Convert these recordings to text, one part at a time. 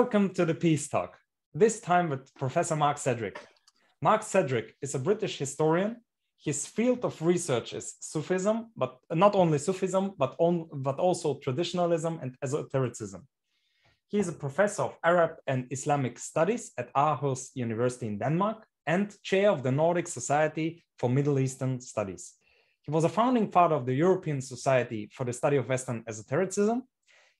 Welcome to the Peace Talk, this time with Professor Mark Sedgwick. Mark Sedgwick is a British historian. His field of research is Sufism, but not only Sufism, but also Traditionalism and Esotericism. He is a professor of Arab and Islamic studies at Aarhus University in Denmark and chair of the Nordic Society for Middle Eastern Studies. He was a founding father of the European Society for the Study of Western Esotericism.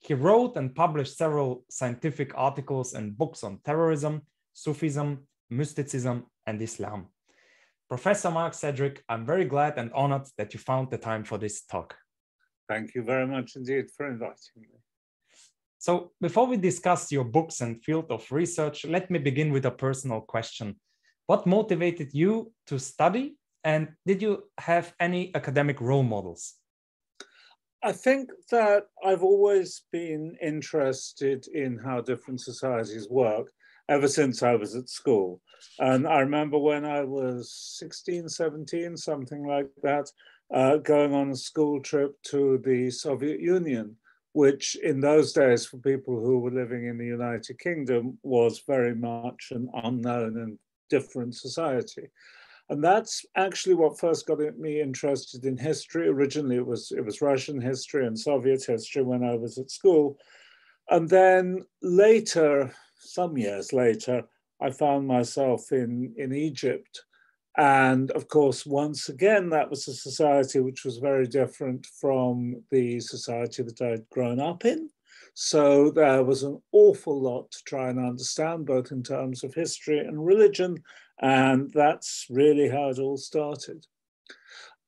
He wrote and published several scientific articles and books on terrorism, Sufism, Mysticism, and Islam. Professor Mark Sedgwick, I'm very glad and honored that you found the time for this talk. Thank you very much indeed for inviting me. So before we discuss your books and field of research, let me begin with a personal question. What motivated you to study, and did you have any academic role models? I think that I've always been interested in how different societies work ever since I was at school. And I remember when I was 16, 17, something like that, going on a school trip to the Soviet Union, which in those days for people who were living in the United Kingdom was very much an unknown and different society. And that's actually what first got me interested in history. Originally, it was Russian history and Soviet history when I was at school. And then later, some years later, I found myself in Egypt. And of course, once again, that was a society which was very different from the society that I'd grown up in. So there was an awful lot to try and understand, both in terms of history and religion. And that's really how it all started.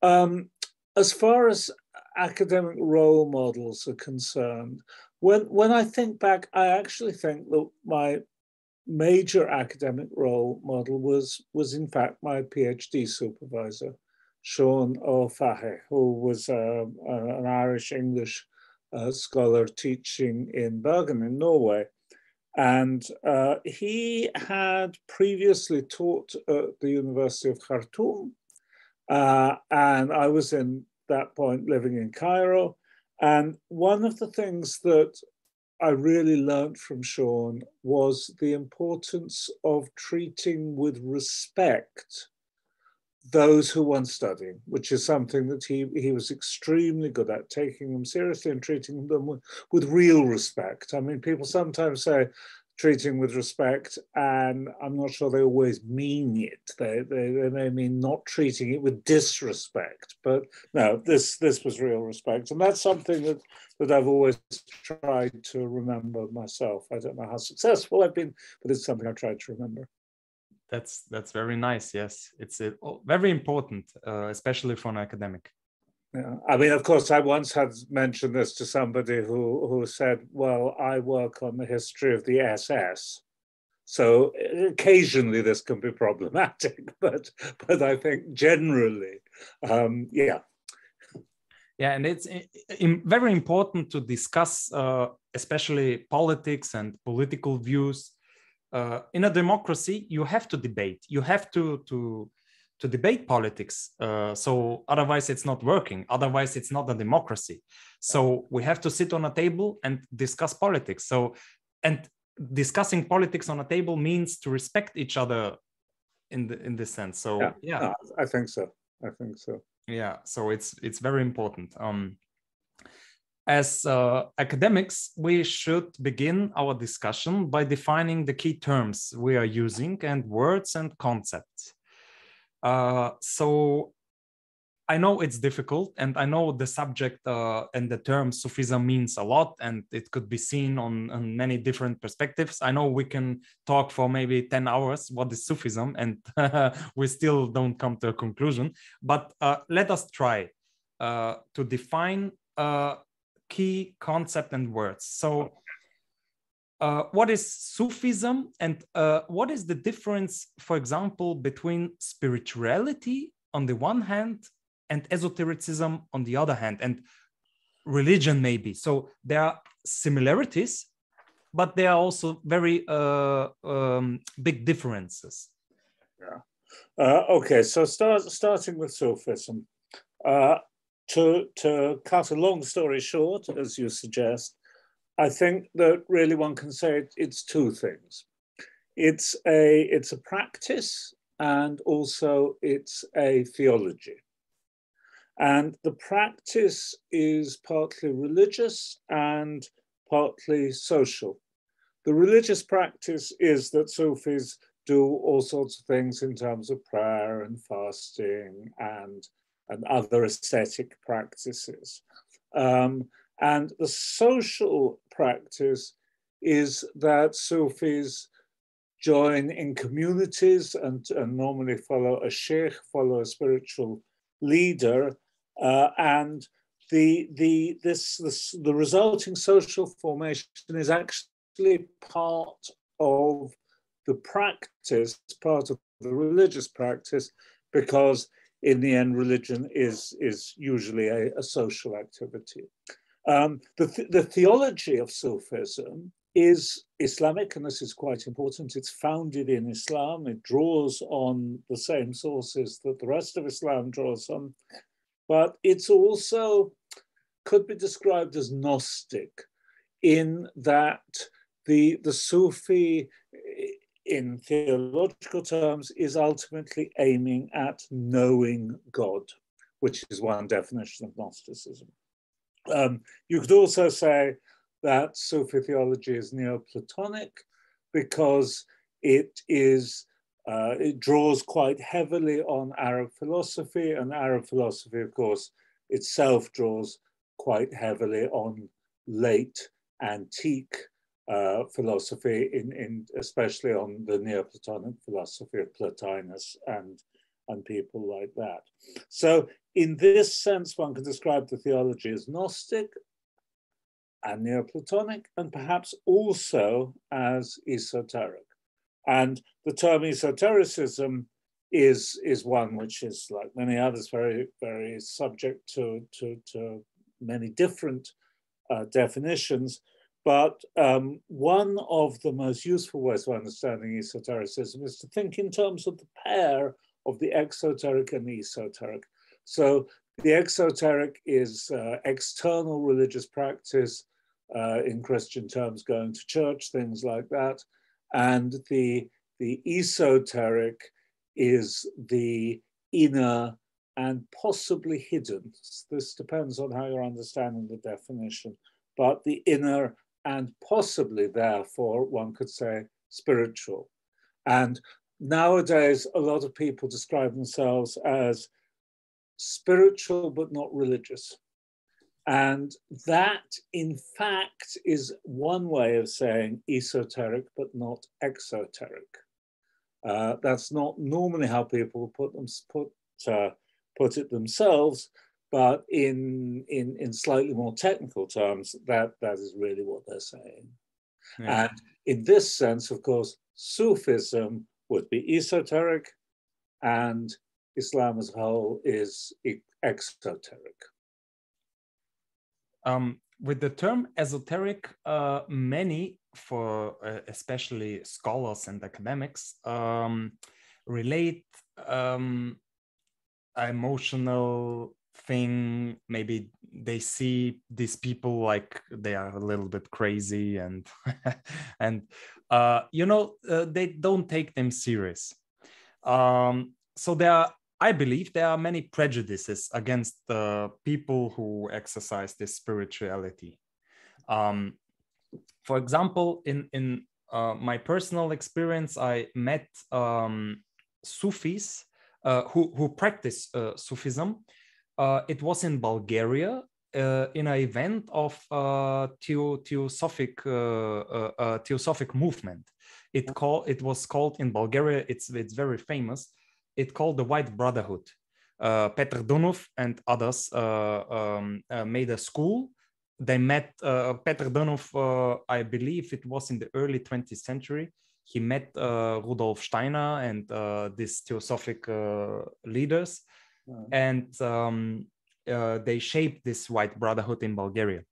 As far as academic role models are concerned, when I think back, I actually think that my major academic role model was in fact my PhD supervisor, Sean O'Fahe, who was an Irish English scholar teaching in Bergen in Norway. And he had previously taught at the University of Khartoum. And I was in that point living in Cairo. And one of the things that I really learned from Sean was the importance of treating with respect those who weren't studying, which is something that he was extremely good at, taking them seriously and treating them with real respect. I mean, people sometimes say treating with respect, and I'm not sure they always mean it. They may mean not treating it with disrespect, but no, this was real respect. And that's something that I've always tried to remember myself. I don't know how successful I've been, but it's something I've tried to remember. That's very nice. Yes, it's very important, especially for an academic. Yeah, I mean, of course, I once had mentioned this to somebody who said, "Well, I work on the history of the SS, so occasionally this can be problematic, but I think generally, yeah." Yeah, and it's very important to discuss, especially politics and political views. In a democracy, you have to debate. You have to debate politics. So otherwise, it's not working. Otherwise, it's not a democracy. So we have to sit on a table and discuss politics. So, and discussing politics on a table means to respect each other in this sense. So yeah. No, I think so. I think so. Yeah. So it's very important. As academics, we should begin our discussion by defining the key terms we are using and words and concepts. So I know it's difficult, and I know the subject and the term Sufism means a lot, and it could be seen on many different perspectives. I know we can talk for maybe 10 hours, what is Sufism, and we still don't come to a conclusion. But let us try to define key concept and words. So what is Sufism, and what is the difference, for example, between spirituality on the one hand and esotericism on the other hand, and religion maybe? So there are similarities, but there are also very big differences. Yeah. Okay, so starting with Sufism. To cut a long story short, as you suggest, I think that really one can say it's two things. It's a practice, and also it's a theology. And the practice is partly religious and partly social. The religious practice is that Sufis do all sorts of things in terms of prayer and fasting and other ascetic practices. And the social practice is that Sufis join in communities and normally follow a sheikh, follow a spiritual leader, and the resulting social formation is actually part of the practice, part of the religious practice, because in the end, religion is usually a social activity. The theology of Sufism is Islamic, and this is quite important. It's founded in Islam. It draws on the same sources that the rest of Islam draws on, but it's also could be described as Gnostic, in that the Sufi, in theological terms, is ultimately aiming at knowing God, which is one definition of Gnosticism. You could also say that Sufi theology is Neoplatonic because it draws quite heavily on Arab philosophy, and Arab philosophy, of course, itself draws quite heavily on late antique philosophy, especially on the Neoplatonic philosophy of Plotinus and people like that. So in this sense, one can describe the theology as Gnostic and Neoplatonic, and perhaps also as esoteric. And the term esotericism is one which is, like many others, very, very subject to many different definitions. But one of the most useful ways of understanding esotericism is to think in terms of the pair of the exoteric and the esoteric. So the exoteric is external religious practice, in Christian terms, going to church, things like that. And the esoteric is the inner and possibly hidden. This depends on how you're understanding the definition, but the inner and possibly, therefore, one could say, spiritual. And nowadays, a lot of people describe themselves as spiritual but not religious. And that, in fact, is one way of saying esoteric but not exoteric. That's not normally how people put it themselves, but in slightly more technical terms, that is really what they're saying. Yeah. And in this sense, of course, Sufism would be esoteric, and Islam as a whole is exoteric. With the term esoteric, many, especially scholars and academics, relate emotional thing. Maybe they see these people like they are a little bit crazy, and they don't take them serious. So I believe there are many prejudices against the people who exercise this spirituality. For example, in my personal experience, I met Sufis who practice Sufism. It was in Bulgaria in an event of Theosophic movement. It was called in Bulgaria. It's very famous. It's called the White Brotherhood. Petър, Dunoff and others made a school. They met Pетър, Dønov, I believe it was in the early 20th century. He met Rudolf Steiner and these Theosophic leaders. And they shaped this White Brotherhood in Bulgaria.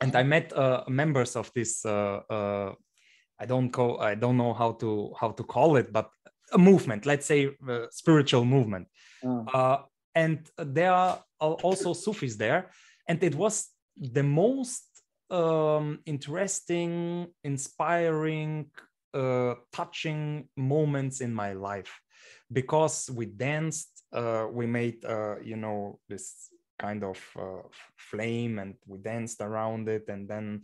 And I met members of this, I don't know how to call it, but a movement, let's say spiritual movement. And there are also Sufis there. And it was the most interesting, inspiring, touching moments in my life, because we danced, we made, this kind of flame, and we danced around it, and then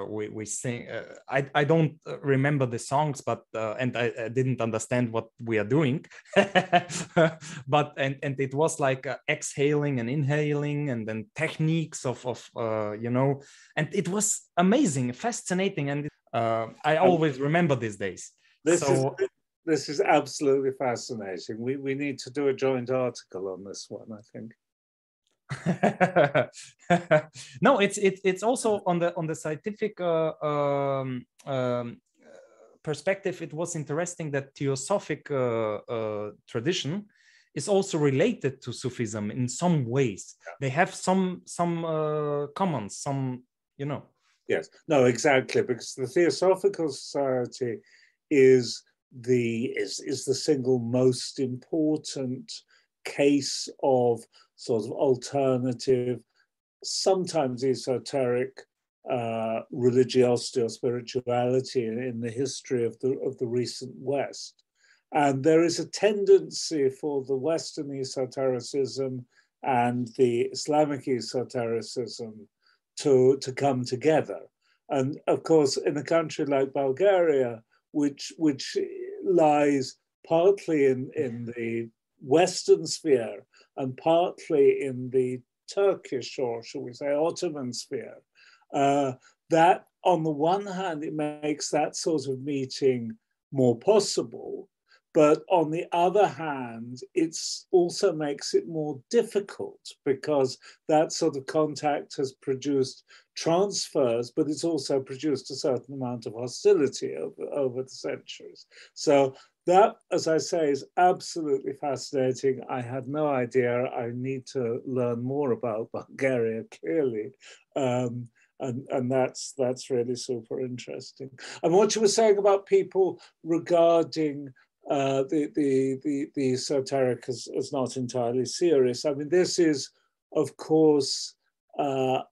we sing. I don't remember the songs, but and I didn't understand what we are doing, but and it was like exhaling and inhaling, and then techniques of and it was amazing, fascinating, and I always remember these days. This is absolutely fascinating. We need to do a joint article on this one, I think. No, it's also on the scientific perspective. It was interesting that Theosophic tradition is also related to Sufism in some ways. They have some commons, some. Yes, no, exactly, because the Theosophical Society is the single most important case of sort of alternative, sometimes esoteric religiosity or spirituality in the history of the recent West. And there is a tendency for the Western esotericism and the Islamic esotericism to come together. And of course, in a country like Bulgaria, which lies partly in the Western sphere and partly in the Turkish, or shall we say Ottoman sphere, that on the one hand, it makes that sort of meeting more possible, but on the other hand, it also makes it more difficult, because that sort of contact has produced transfers, but it's also produced a certain amount of hostility over the centuries. So that, as I say, is absolutely fascinating. I had no idea. I need to learn more about Bulgaria, clearly. And that's really super interesting. And what you were saying about people regarding the esoteric as not entirely serious. I mean, this is, of course, a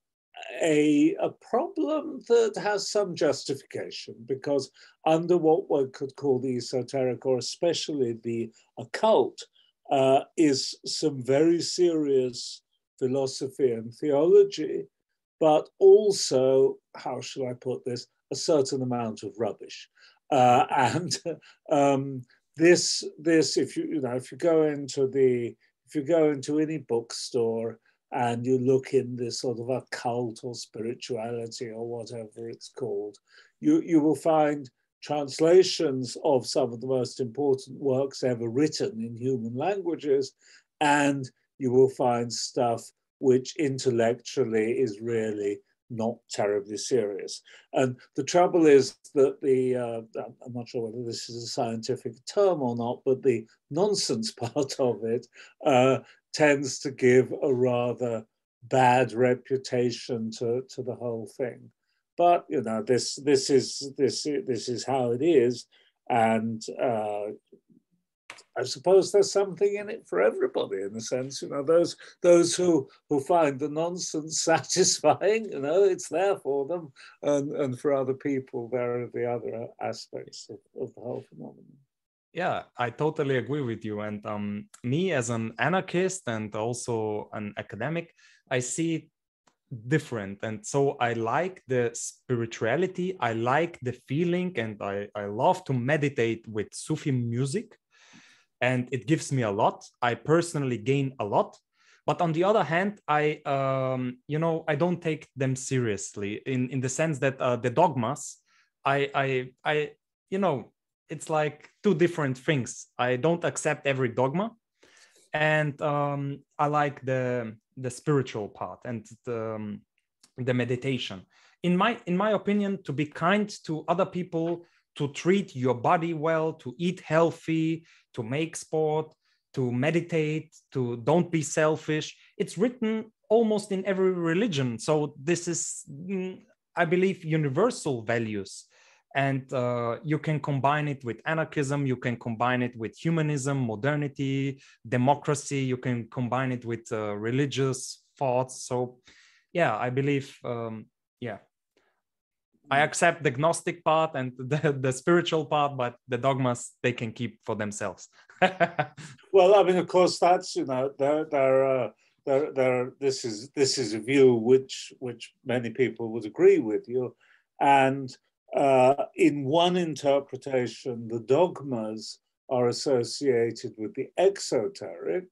problem that has some justification, because under what one could call the esoteric, or especially the occult, is some very serious philosophy and theology, but also, how shall I put this, a certain amount of rubbish. This, if you go into any bookstore and you look in this sort of occult or spirituality or whatever it's called, you will find translations of some of the most important works ever written in human languages, and you will find stuff which intellectually is really not terribly serious. And the trouble is that I'm not sure whether this is a scientific term or not, but the nonsense part of it tends to give a rather bad reputation to the whole thing. But this is how it is, and I suppose there's something in it for everybody, in a sense. Those who find the nonsense satisfying, it's there for them, and for other people, there are the other aspects of the whole phenomenon. Yeah, I totally agree with you. And me as an anarchist and also an academic, I see it different. And so I like the spirituality, I like the feeling, and I love to meditate with Sufi music. And it gives me a lot. I personally gain a lot. But on the other hand, I don't take them seriously in the sense that the dogmas, it's like two different things. I don't accept every dogma, and I like the spiritual part and the meditation. In my opinion, to be kind to other people, to treat your body well, to eat healthy, to make sport, to meditate, to don't be selfish. It's written almost in every religion. So this is, I believe, universal values. And you can combine it with anarchism, you can combine it with humanism, modernity, democracy, you can combine it with religious thoughts. So yeah, I believe, I accept the Gnostic part and the spiritual part, but the dogmas they can keep for themselves. Well, I mean, of course, that's, you know, this is a view which many people would agree with you, and in one interpretation, the dogmas are associated with the exoteric,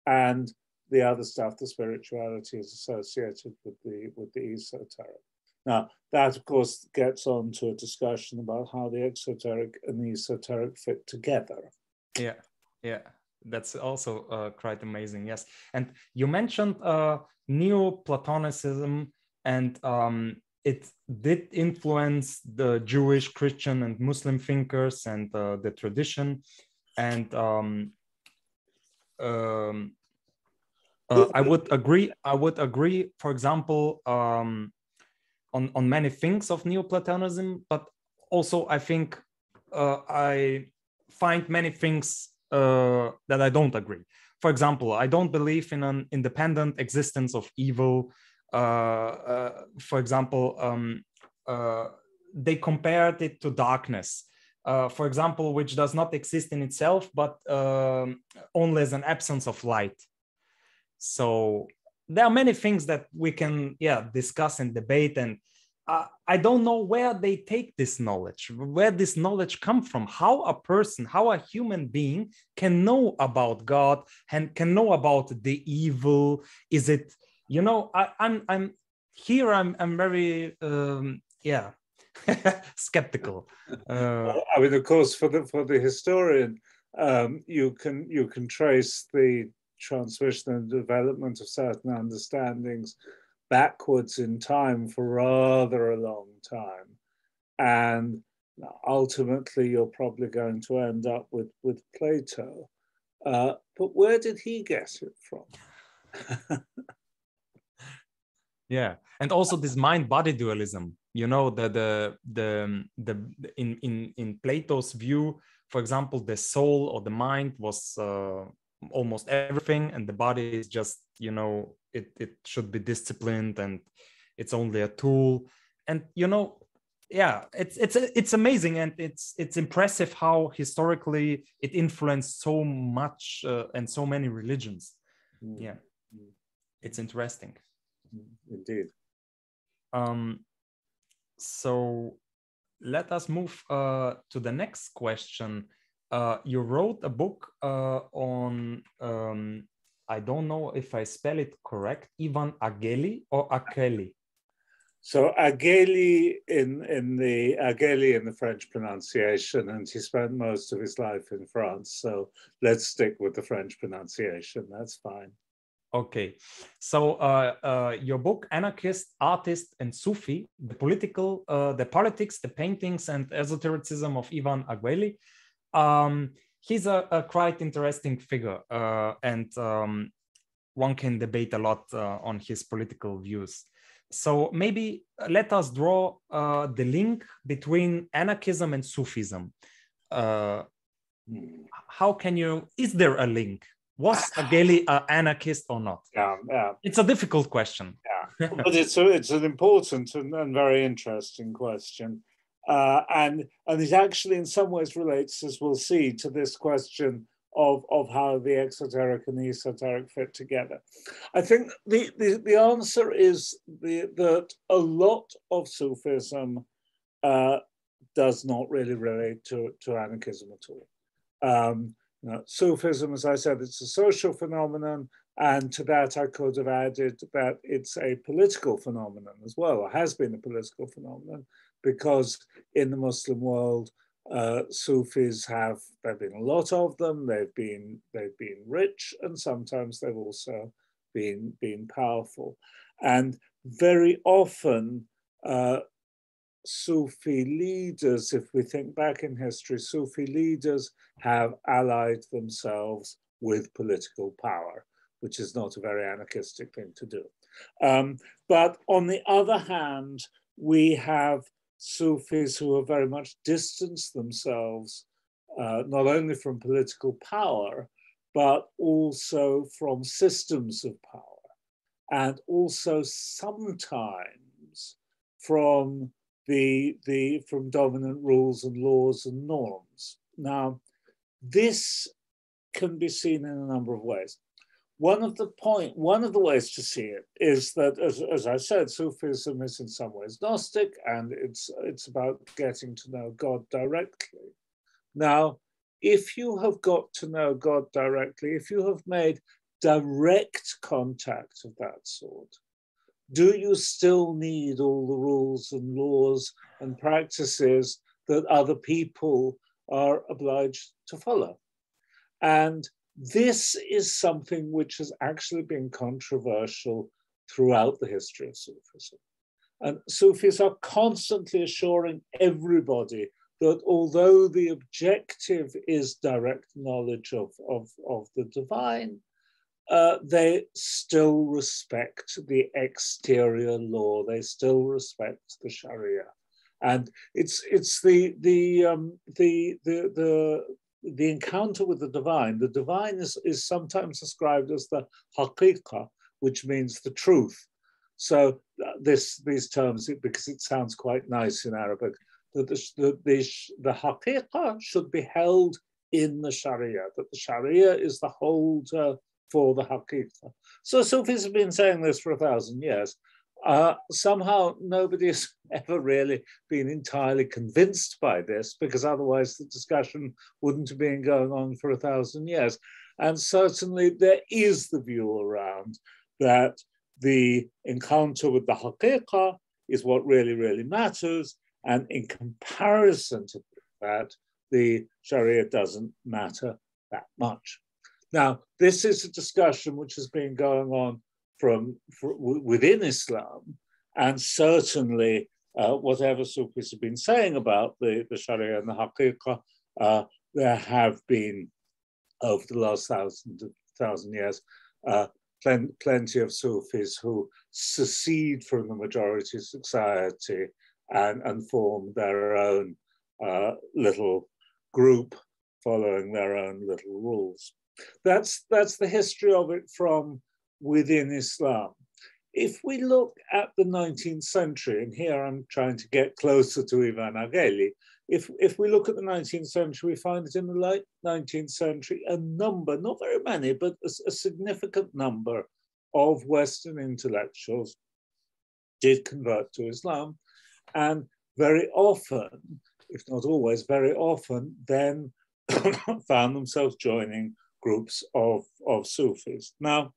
and the other stuff, the spirituality, is associated with the esoteric. Now, that, of course, gets on to a discussion about how the exoteric and the esoteric fit together. Yeah, that's also quite amazing. Yes, and you mentioned Neoplatonism, and it did influence the Jewish, Christian, and Muslim thinkers and the tradition, and I would agree. For example, on many things of Neoplatonism, but also I think I find many things that I don't agree. For example, I don't believe in an independent existence of evil. For example, they compared it to darkness, for example, which does not exist in itself, but only as an absence of light. So there are many things that we can discuss and debate, and I don't know where they take this knowledge, where this knowledge comes from, how a person, how a human being can know about God and can know about the evil. Is it, you know, I'm very skeptical. I mean, of course, for the historian, you can trace the transmission and development of certain understandings backwards in time for rather a long time, and ultimately you're probably going to end up with Plato. But where did he get it from? Yeah, and also this mind-body dualism. You know, in Plato's view, for example, the soul or the mind was almost everything, and the body is just, you know, it should be disciplined and it's only a tool. And you know, yeah, it's amazing, and it's impressive how historically it influenced so much and so many religions. Yeah, it's interesting. Indeed. So let us move to the next question. You wrote a book on, I don't know if I spell it correct, Ivan Aguéli or Aguéli? So Aguéli in the French pronunciation, and he spent most of his life in France. So let's stick with the French pronunciation. That's fine. Okay, so your book, Anarchist, Artist, and Sufi, the politics, the paintings, and esotericism of Ivan Aguéli. He's a quite interesting figure, and one can debate a lot on his political views. So maybe let us draw the link between anarchism and Sufism. How can you? Is there a link? Was Aguéli an anarchist or not? Yeah. It's a difficult question. Yeah, but it's an important and very interesting question, and it actually, in some ways, relates, as we'll see, to this question of how the exoteric and the esoteric fit together. I think the answer is that a lot of Sufism does not really relate to anarchism at all. Sufism, as I said, it's a social phenomenon, and to that I could have added that it's a political phenomenon as well, or has been a political phenomenon, because in the Muslim world, Sufis there've been a lot of them. They've been rich, and sometimes they've also been powerful, and very often Sufi leaders, if we think back in history, Sufi leaders have allied themselves with political power, which is not a very anarchistic thing to do. But on the other hand, we have Sufis who have very much distanced themselves, not only from political power, but also from systems of power, and also sometimes from from dominant rules and laws and norms. Now, this can be seen in a number of ways. One of the ways to see it is that, as I said, Sufism is in some ways Gnostic, and it's about getting to know God directly. Now, if you have got to know God directly, if you have made direct contact of that sort, do you still need all the rules and laws and practices that other people are obliged to follow? And this is something which has actually been controversial throughout the history of Sufism. And Sufis are constantly assuring everybody that although the objective is direct knowledge of the divine, they still respect the exterior law. They still respect the Sharia, and it's the encounter with the divine. The divine is sometimes described as the haqiqah, which means the truth. So these terms, because it sounds quite nice in Arabic, that the haqiqah should be held in the Sharia. That the Sharia is the holder for the haqiqah. So Sufis have been saying this for 1,000 years. Somehow nobody has ever really been entirely convinced by this, because otherwise the discussion wouldn't have been going on for 1,000 years. And certainly there is the view around that the encounter with the haqiqah is what really, really matters. And in comparison to that, the Sharia doesn't matter that much. Now, this is a discussion which has been going on within Islam, and certainly whatever Sufis have been saying about the Sharia and the Haqiqah, there have been, over the last thousand years, plenty of Sufis who secede from the majority society and form their own little group following their own little rules. That's the history of it from within Islam. If we look at the 19th century, and here I'm trying to get closer to Ivan Aguéli, if we look at the 19th century, we find that in the late 19th century, a number, not very many, but a significant number of Western intellectuals did convert to Islam, and very often, if not always, very often, then found themselves joining groups of Sufis. Now,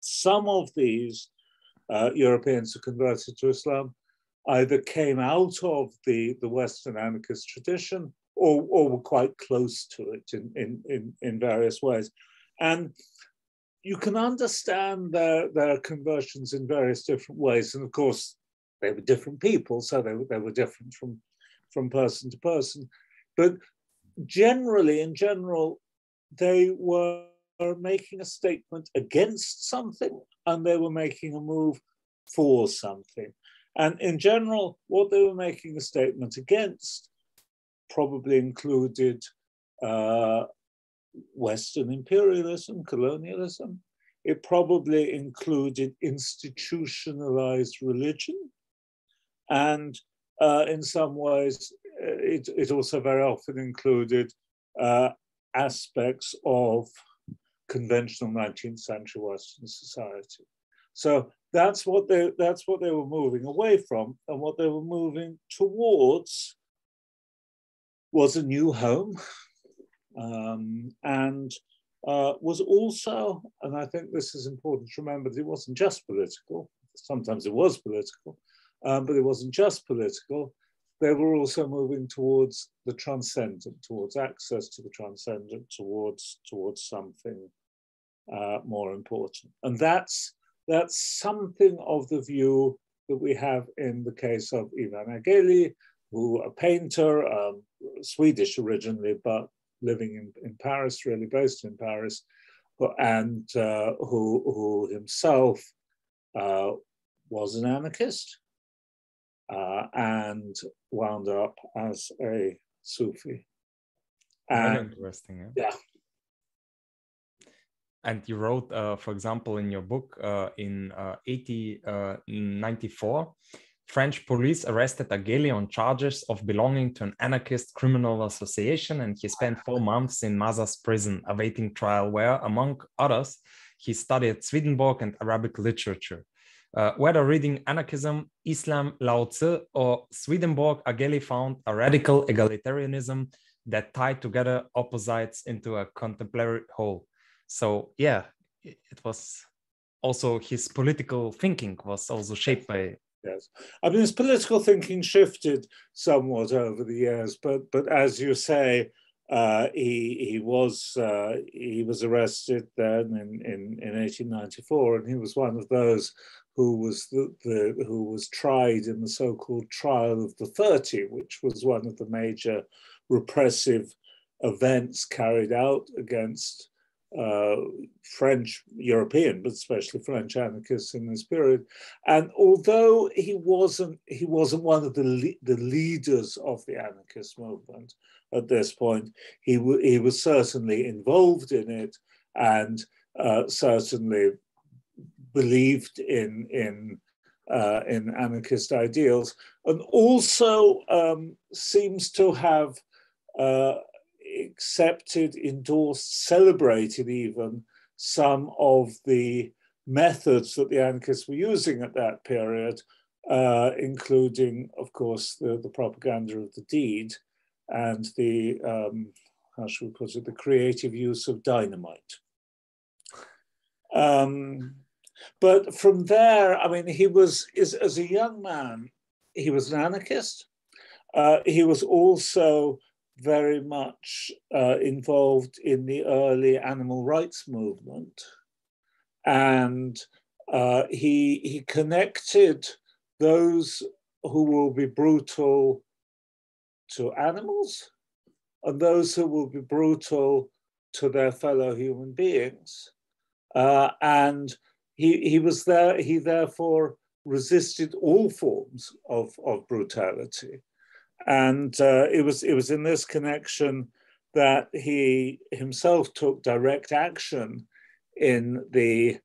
some of these Europeans who converted to Islam either came out of the Western anarchist tradition or were quite close to it in various ways. And you can understand their conversions in various different ways. And of course, they were different people, so they were different from person to person. But generally, in general, they were making a statement against something, and they were making a move for something. And in general, what they were making a statement against probably included Western imperialism, colonialism. It probably included institutionalized religion. And in some ways, it also very often included aspects of conventional 19th century Western society. So that's what they were moving away from, and what they were moving towards was a new home, and was also, and I think this is important to remember, that it wasn't just political. Sometimes it was political, but it wasn't just political. They were also moving towards the transcendent, towards access to the transcendent, towards something more important. And that's something of the view that we have in the case of Ivan Aguéli, who a painter, Swedish originally, but living in Paris, really based in Paris, and who himself was an anarchist and wound up as a Sufi. Very interesting. Yeah. And you wrote, for example, in your book in 94, French police arrested Aguéli on charges of belonging to an anarchist criminal association, and he spent 4 months in Mazas prison awaiting trial, where, among others, he studied Swedenborg and Arabic literature. Whether reading Anarchism, Islam, Lao Tzu, or Swedenborg, Aguéli found a radical egalitarianism that tied together opposites into a contemporary whole. So yeah, it was also his political thinking was also shaped by. Yes, I mean his political thinking shifted somewhat over the years, but as you say, he was arrested then in 1894, and he was one of those who was tried in the so-called Trial of the 30, which was one of the major repressive events carried out against French, European, but especially French anarchists in this period. And although he wasn't one of the leaders of the anarchist movement at this point, he was certainly involved in it, and certainly believed in anarchist ideals, and also seems to have accepted, endorsed, celebrated even some of the methods that the anarchists were using at that period, including, of course, the propaganda of the deed and the, how should we put it, the creative use of dynamite. But from there, I mean, as a young man, he was an anarchist. He was also very much involved in the early animal rights movement. And he connected those who will be brutal to animals and those who will be brutal to their fellow human beings. And he therefore resisted all forms of brutality. And it was in this connection that he himself took direct action in the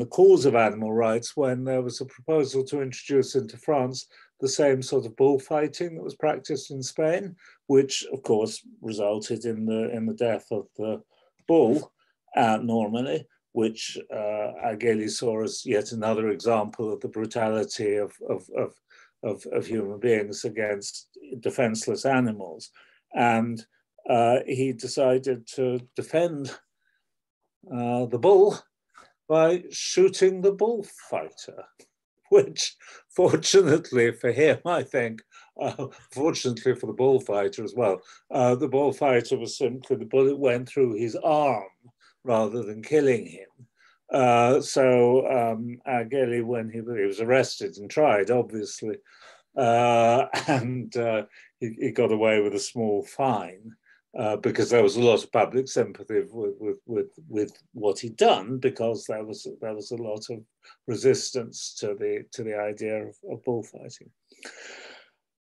cause of animal rights when there was a proposal to introduce into France the same sort of bullfighting that was practiced in Spain, which of course resulted in the death of the bull normally, which Aguéli saw as yet another example of the brutality of human beings against defenseless animals. And he decided to defend the bull by shooting the bullfighter, which fortunately for him, I think, fortunately for the bullfighter as well, the bullfighter was simply, the bullet went through his arm rather than killing him. So Aguéli, when he was arrested and tried, obviously, and he got away with a small fine because there was a lot of public sympathy with what he'd done, because there was a lot of resistance to the idea of bullfighting.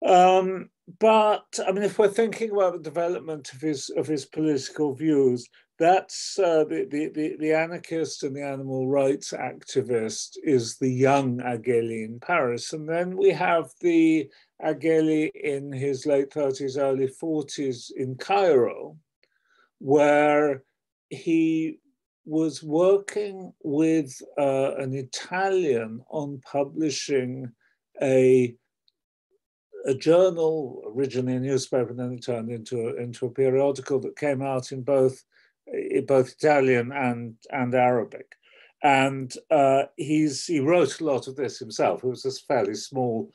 But I mean, if we're thinking about the development of his political views, that's the anarchist and the animal rights activist is the young Aguéli in Paris, and then we have the Aguéli in his late 30s, early 40s in Cairo, where he was working with an Italian on publishing a journal, originally a newspaper, and then it turned into a periodical that came out in both Italian and Arabic. And he wrote a lot of this himself. It was this fairly small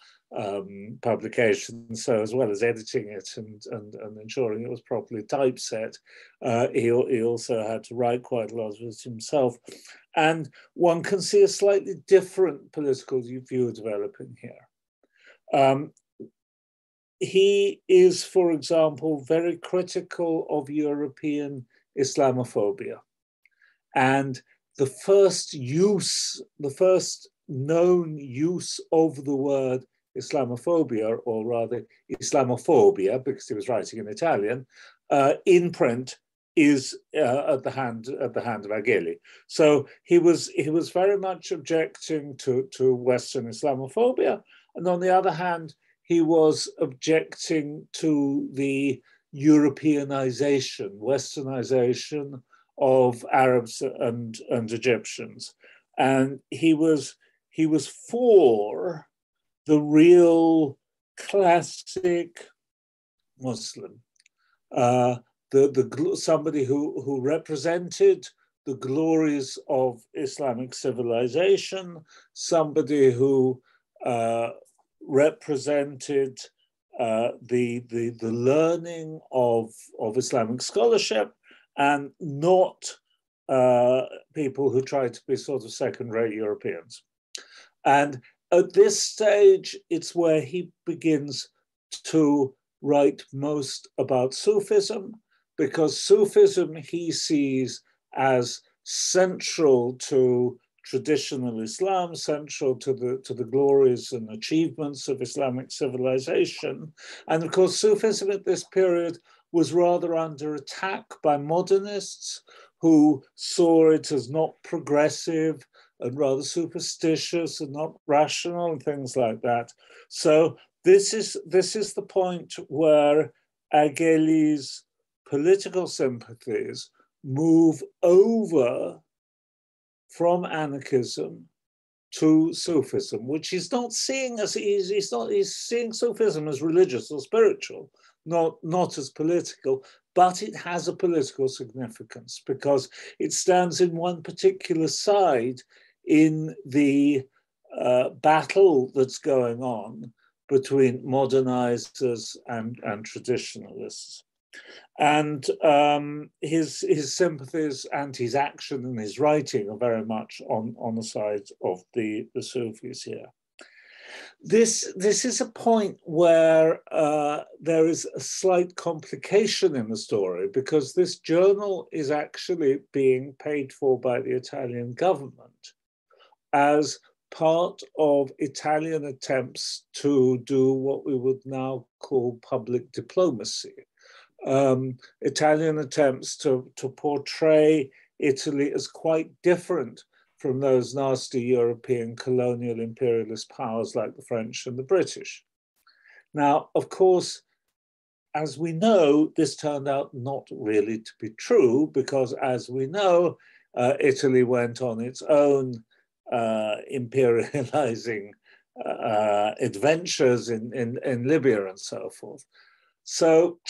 publication, so as well as editing it and ensuring it was properly typeset, he also had to write quite a lot of it himself. And one can see a slightly different political view developing here. He is, for example, very critical of European Islamophobia. And the first known use of the word Islamophobia, or rather Islamophobia, because he was writing in Italian, in print, is at the hand of Aguéli. So he was very much objecting to Western Islamophobia, and on the other hand, he was objecting to the Europeanization, Westernization of Arabs and Egyptians, and he was for the real classic Muslim, somebody who represented the glories of Islamic civilization, somebody who represented the learning of Islamic scholarship, and not people who tried to be sort of second-rate Europeans. And at this stage, it's where he begins to write most about Sufism, because Sufism he sees as central to traditional Islam, central to the glories and achievements of Islamic civilization. And of course, Sufism at this period was rather under attack by modernists who saw it as not progressive and rather superstitious and not rational and things like that. So this is the point where Aguéli's political sympathies move over from anarchism to Sufism, which he's not seeing as he's seeing Sufism as religious or spiritual, not as political, but it has a political significance because it stands in one particular side in the battle that's going on between modernizers and traditionalists. And his sympathies and his action and his writing are very much on the side of the Sufis here. This is a point where there is a slight complication in the story, because this journal is actually being paid for by the Italian government as part of Italian attempts to do what we would now call public diplomacy. Italian attempts to portray Italy as quite different from those nasty European colonial imperialist powers like the French and the British. Now, of course, as we know, this turned out not really to be true, because as we know, Italy went on its own imperializing adventures in Libya and so forth. So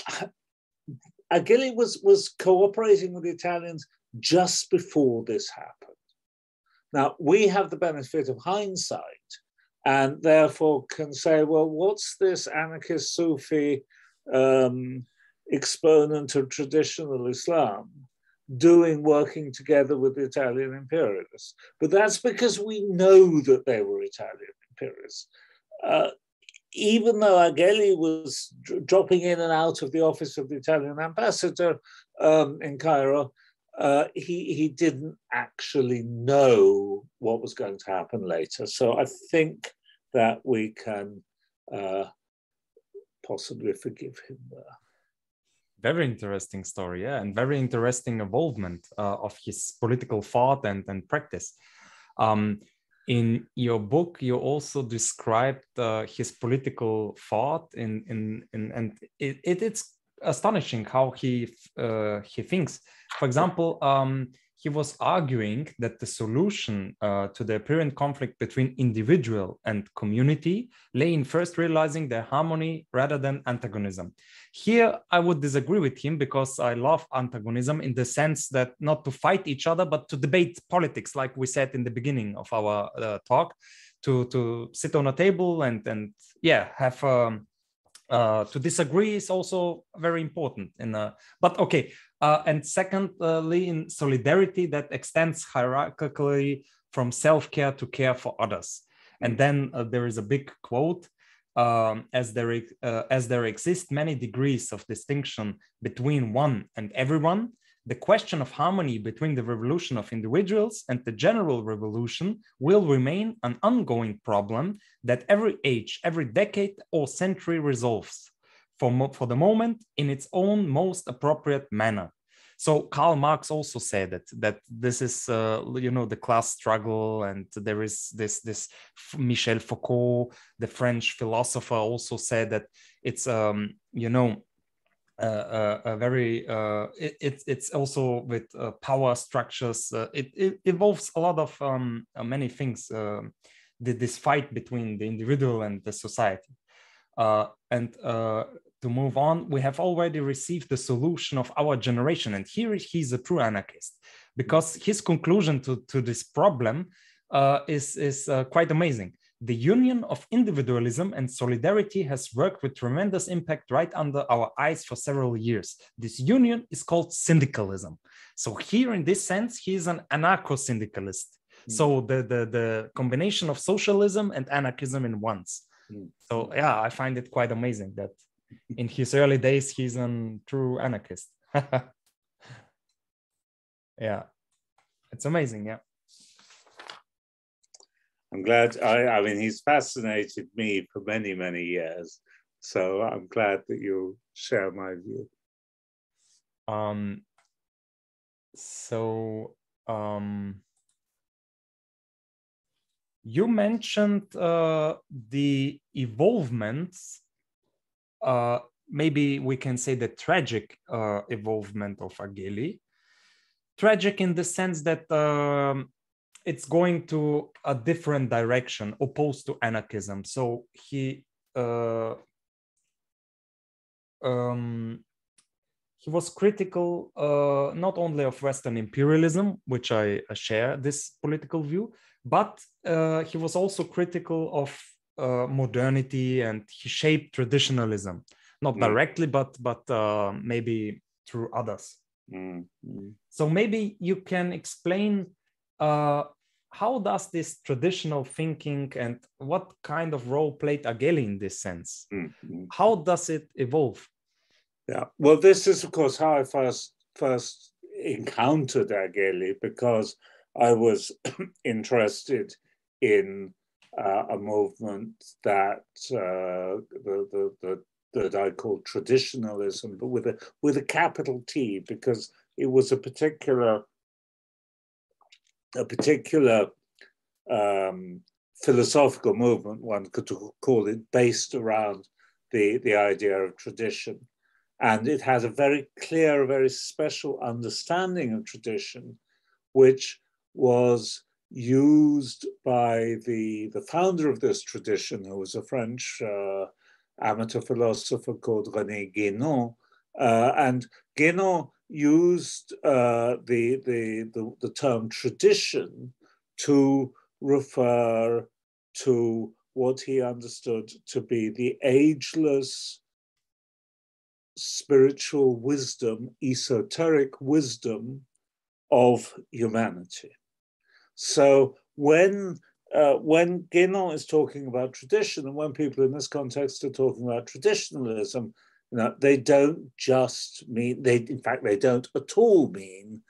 Aguéli was cooperating with the Italians just before this happened. Now, we have the benefit of hindsight and therefore can say, well, what's this anarchist Sufi exponent of traditional Islam doing working together with the Italian imperialists? But that's because we know that they were Italian imperialists. Even though Aguéli was dropping in and out of the office of the Italian ambassador in Cairo, he didn't actually know what was going to happen later. So I think that we can possibly forgive him there. Very interesting story, yeah, and very interesting involvement of his political thought and practice. In your book, you also described his political thought, and it's astonishing how he thinks. For example, he was arguing that the solution to the apparent conflict between individual and community lay in first realizing their harmony rather than antagonism. Here, I would disagree with him, because I love antagonism in the sense that not to fight each other, but to debate politics, like we said in the beginning of our talk, to sit on a table and yeah, have to disagree is also very important. But okay. And secondly, in solidarity that extends hierarchically from self-care to care for others. And then there is a big quote, as there exist many degrees of distinction between one and everyone, the question of harmony between the revolution of individuals and the general revolution will remain an ongoing problem that every age, every decade or century resolves for the moment in its own most appropriate manner. So Karl Marx also said that this is, the class struggle, and there is this Michel Foucault, the French philosopher, also said that it's, a very, it's also with power structures. It involves a lot of many things, this fight between the individual and the society. To move on, we have already received the solution of our generation. And here he's a true anarchist, because his conclusion to this problem is quite amazing. The union of individualism and solidarity has worked with tremendous impact right under our eyes for several years. This union is called syndicalism. So here, in this sense, he is an anarcho-syndicalist. So the combination of socialism and anarchism in once. So yeah, I find it quite amazing that in his early days, he's a true anarchist. Yeah, it's amazing. Yeah. I'm glad. I mean, he's fascinated me for many, many years. So I'm glad that you share my view. You mentioned the evolvements. Maybe we can say the tragic evolvement of Aguéli. Tragic in the sense that it's going to a different direction, opposed to anarchism. So he was critical not only of Western imperialism, which I share this political view, but he was also critical of modernity, and he shaped traditionalism, not directly, but maybe through others. So maybe you can explain how does this traditional thinking and what kind of role played Aguéli in this sense? How does it evolve? Yeah, well, this is, of course, how I first encountered Aguéli, because I was interested in a movement that that I call traditionalism, but with a capital T, because it was a particular philosophical movement, one could call it, based around the idea of tradition. And it has a very clear, very special understanding of tradition, which was used by the founder of this tradition, who was a French amateur philosopher called René Guénon. And Guénon used the term tradition to refer to what he understood to be the ageless spiritual wisdom, esoteric wisdom of humanity. So when Guénon is talking about tradition, and when people in this context are talking about traditionalism, they don't just mean, in fact, they don't at all mean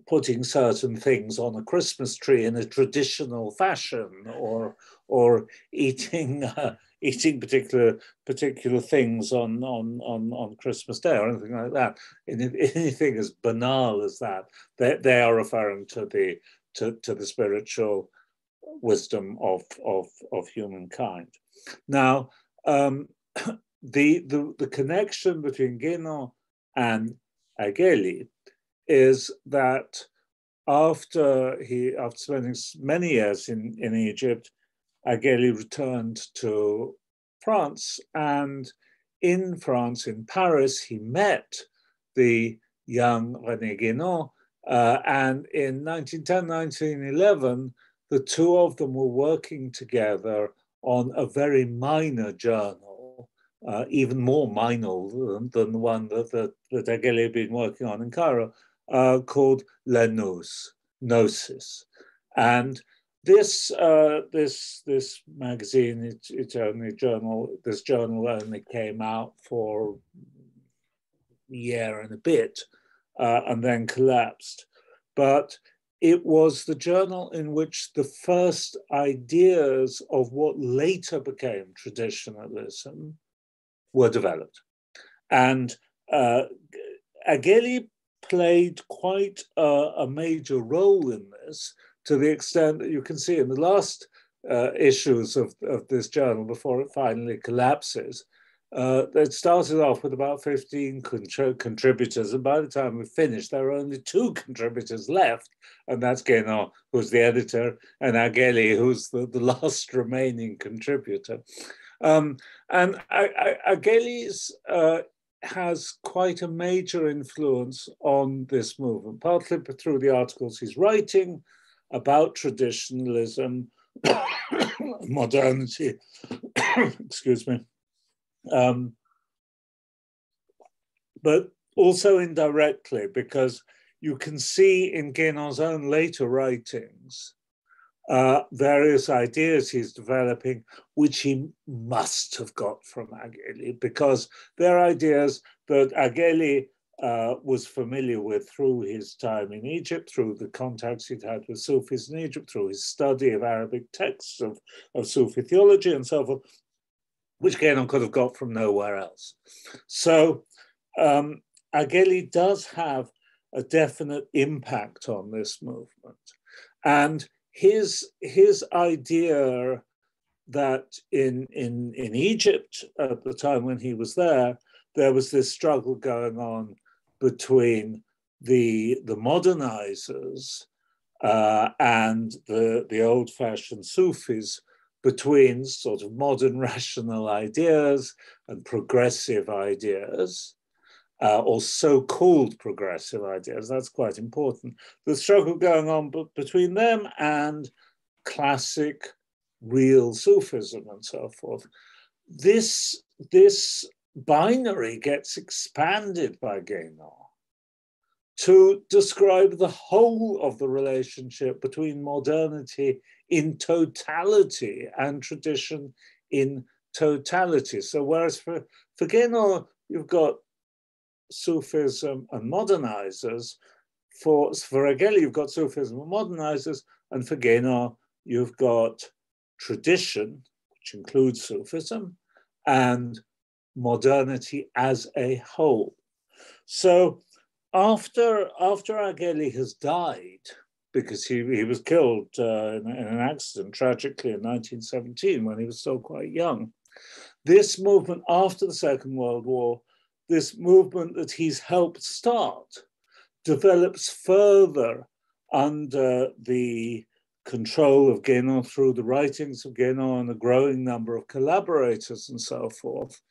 putting certain things on a Christmas tree in a traditional fashion, or eating particular things on Christmas Day, or anything like that. Anything as banal as that. They are referring to the spiritual wisdom of humankind. Now, the connection between Guénon and Aguéli is that after spending many years in Egypt, Aguéli returned to France, and in France, in Paris, he met the young René Guénon, and in 1910, 1911, the two of them were working together on a very minor journal, even more minor than the one that Aguéli had been working on in Cairo, called La Gnosis. And this magazine, this journal only came out for a year and a bit, and then collapsed. But it was the journal in which the first ideas of what later became traditionalism were developed. And Aguéli played quite a major role in this, to the extent that you can see in the last issues of this journal before it finally collapses. It started off with about 15 contributors, and by the time we finished, there were only 2 contributors left, and that's Guénon, who's the editor, and Aguéli, who's the last remaining contributor. And Aguéli's has quite a major influence on this movement, partly through the articles he's writing about traditionalism, modernity, excuse me, but also indirectly, because you can see in Guénon's own later writings various ideas he's developing, which he must have got from Aguéli, because they're ideas that Aguéli was familiar with through his time in Egypt, through the contacts he'd had with Sufis in Egypt, through his study of Arabic texts of Sufi theology and so forth, which Guénon could have got from nowhere else. So Aguéli does have a definite impact on this movement. And his idea that in Egypt at the time when he was there was this struggle going on between the modernizers and the old-fashioned Sufis, between sort of modern rational ideas and progressive ideas, or so-called progressive ideas. That's quite important. The struggle going on between them and classic real Sufism and so forth. This binary gets expanded by Guénon to describe the whole of the relationship between modernity in totality and tradition in totality. So whereas for Guénon, you've got Sufism and modernizers, for Aguéli, you've got Sufism and modernizers, and for Guénon, you've got tradition, which includes Sufism, and modernity as a whole. So after Aguéli has died, because he was killed in an accident, tragically, in 1917, when he was still quite young, this movement after the Second World War, this movement that he's helped start, develops further under the control of Guénon, through the writings of Guénon and a growing number of collaborators and so forth,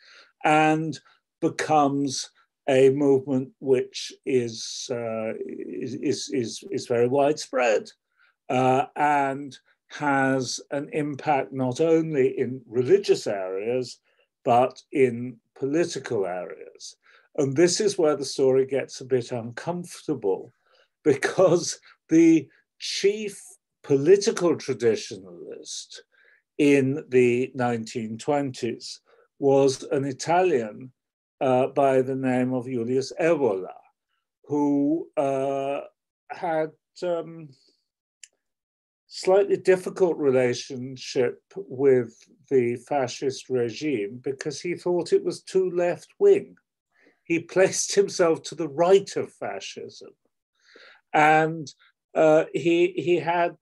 and becomes a movement which is very widespread and has an impact not only in religious areas, but in political areas. And this is where the story gets a bit uncomfortable, because the chief political traditionalist in the 1920s was an Italian by the name of Julius Evola, who had slightly difficult relationship with the fascist regime because he thought it was too left-wing. He placed himself to the right of fascism, and he had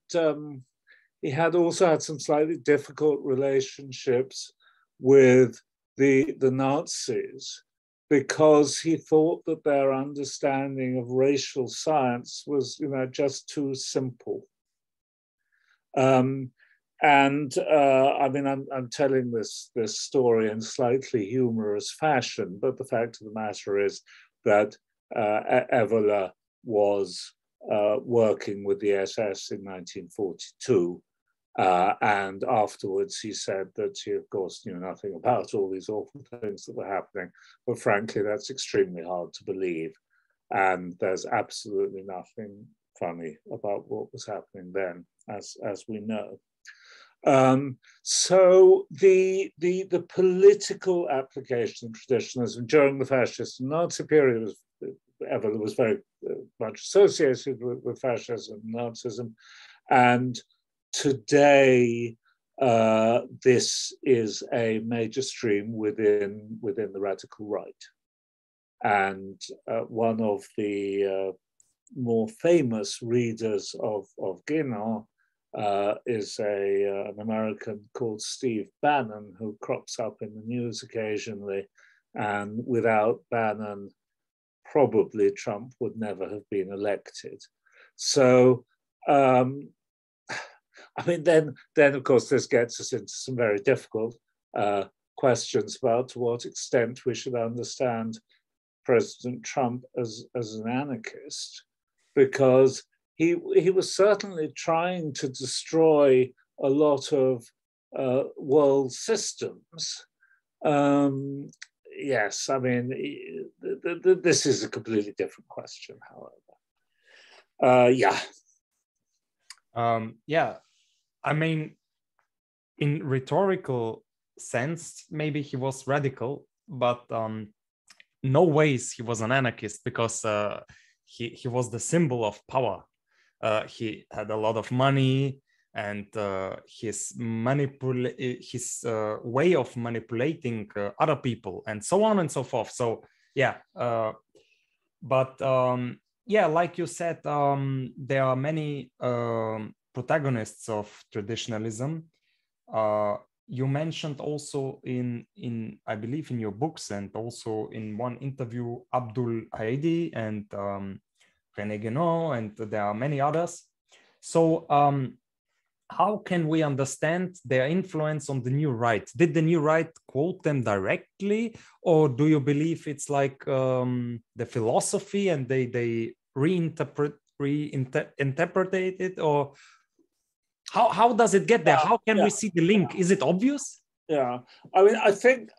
also had some slightly difficult relationships with the Nazis, because he thought that their understanding of racial science was, just too simple. I mean, I'm telling this story in slightly humorous fashion, but the fact of the matter is that Evola was working with the SS in 1942, and afterwards he said that he, of course, knew nothing about all these awful things that were happening. But frankly, that's extremely hard to believe, and there's absolutely nothing funny about what was happening then, as we know. So the political application of traditionalism during the fascist and Nazi period was very much associated with fascism and Nazism, and today this is a major stream within the radical right. And one of the more famous readers of Guénon is an American called Steve Bannon, who crops up in the news occasionally. And without Bannon, probably Trump would never have been elected. So, I mean, then of course, this gets us into some very difficult questions about to what extent we should understand President Trump as an anarchist, because he was certainly trying to destroy a lot of world systems. Yes, I mean, this is a completely different question, however. Yeah. Yeah, I mean, in rhetorical sense, maybe he was radical, but no ways he was an anarchist, because he was the symbol of power. He had a lot of money, and his way of manipulating other people, and so on and so forth. So yeah, but yeah, like you said, there are many protagonists of traditionalism. You mentioned also in I believe in your books, and also in one interview, Abdul Haidi and René Guénon, and there are many others. So how can we understand their influence on the New Right? Did the New Right quote them directly, or do you believe it's like the philosophy and they reinterpret it, or how does it get there? How can we see the link? Is it obvious? Yeah, I mean, I think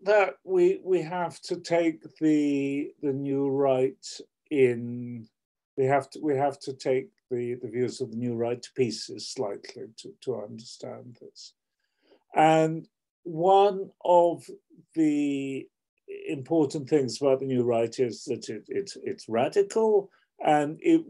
that we have to take the New Right in. We have to take the views of the New Right to pieces slightly to understand this. And one of the important things about the New Right is that it's radical, and it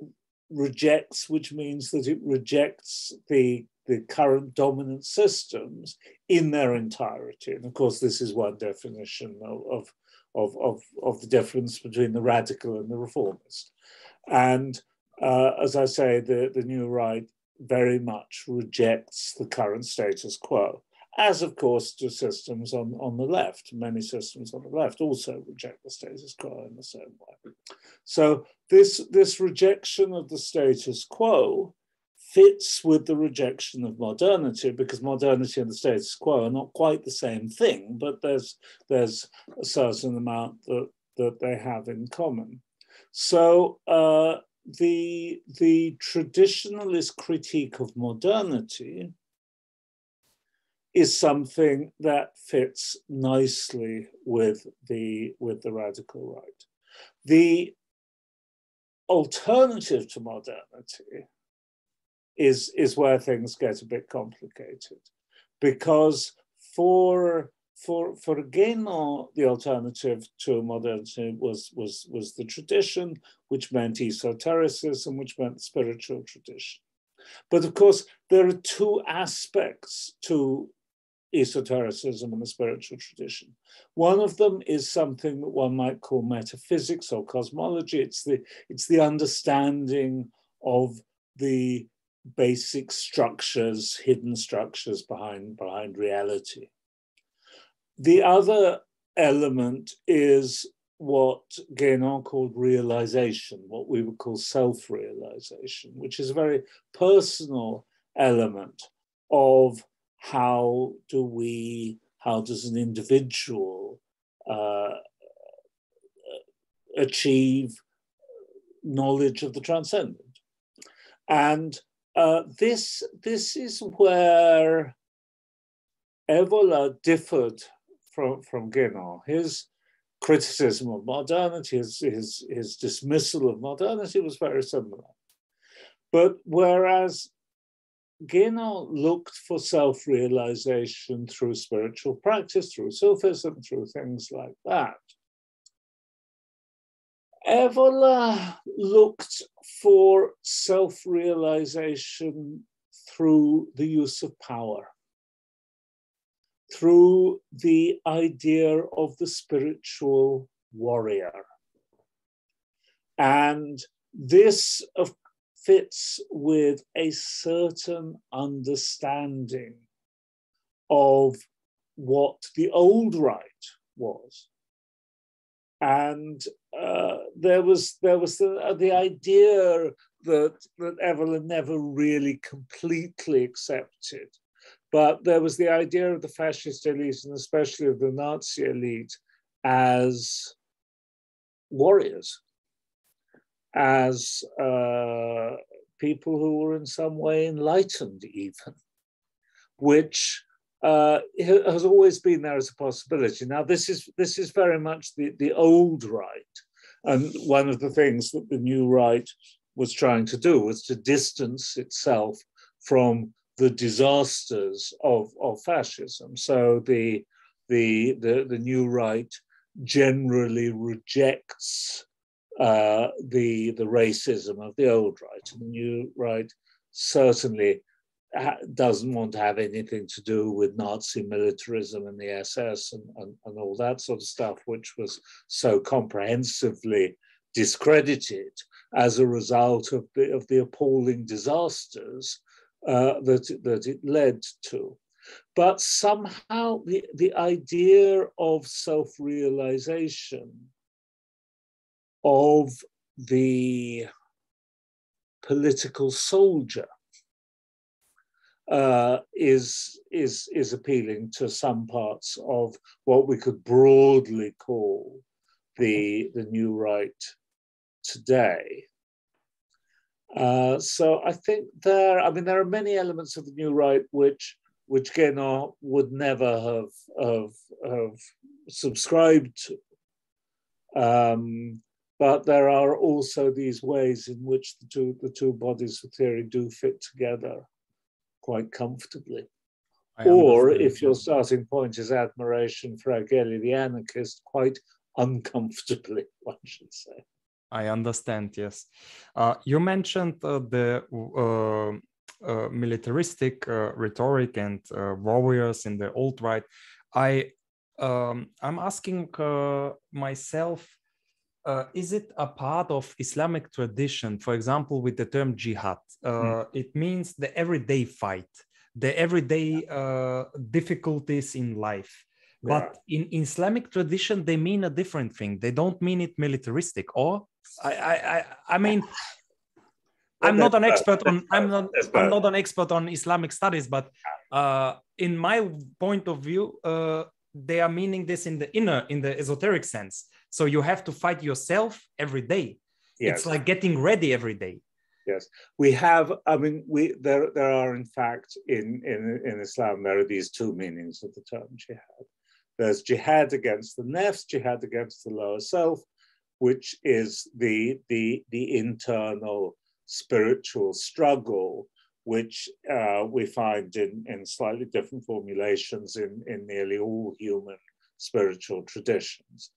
rejects, which means that it rejects the current dominant systems in their entirety. And of course, this is one definition of the difference between the radical and the reformist. And as I say, the New Right very much rejects the current status quo, as of course do systems on the left. Many systems on the left also reject the status quo in the same way. So this rejection of the status quo fits with the rejection of modernity, because modernity and the status quo are not quite the same thing, but there's a certain amount that they have in common. So the traditionalist critique of modernity is something that fits nicely with the radical right. The alternative to modernity is where things get a bit complicated, because for Guénon, the alternative to modernity was the tradition, which meant esotericism, which meant spiritual tradition. But of course, there are two aspects to esotericism and the spiritual tradition. One of them is something that one might call metaphysics or cosmology. It's the understanding of the basic structures, hidden structures behind reality. The other element is what Guénon called realization, what we would call self-realization, which is a very personal element of how does an individual achieve knowledge of the transcendent. And this is where Evola differed from Guénon. His criticism of modernity, his dismissal of modernity was very similar. But whereas Guénon looked for self-realization through spiritual practice, through Sufism, through things like that, Evola looked for self-realization through the use of power, through the idea of the spiritual warrior, And this fits with a certain understanding of what the old right was. And there was the idea that Evelyn never really completely accepted, but there was the idea of the fascist elite, and especially of the Nazi elite, as warriors, as people who were in some way enlightened even, which has always been there as a possibility. Now, this is very much the old right, and one of the things that the new right was trying to do was to distance itself from the disasters of fascism. So the new right generally rejects the racism of the old right, and the new right certainly doesn't want to have anything to do with Nazi militarism and the SS and all that sort of stuff, which was so comprehensively discredited as a result of the appalling disasters that it led to. But somehow the idea of self-realization of the political soldier is appealing to some parts of what we could broadly call the new right today. So I think there are many elements of the new right which Guénon would never have subscribed to. But there are also these ways in which the two bodies of theory do fit together quite comfortably. Or if your starting point is admiration for Aguéli, the anarchist, quite uncomfortably, one should say. I understand, yes. You mentioned the militaristic rhetoric and warriors in the old right. I'm asking myself, is it a part of Islamic tradition, for example, with the term jihad? It means the everyday fight, the everyday difficulties in life. Yeah. But in Islamic tradition, they mean a different thing. They don't mean it militaristic. Or I mean, I'm not an expert on Islamic studies, but in my point of view, they are meaning this in the esoteric sense. So you have to fight yourself every day. Yes. It's like getting ready every day. Yes, we have. I mean, there are in fact in Islam there are these two meanings of the term jihad. There's jihad against the nafs, jihad against the lower self, which is the internal spiritual struggle, which we find in slightly different formulations in nearly all human spiritual traditions,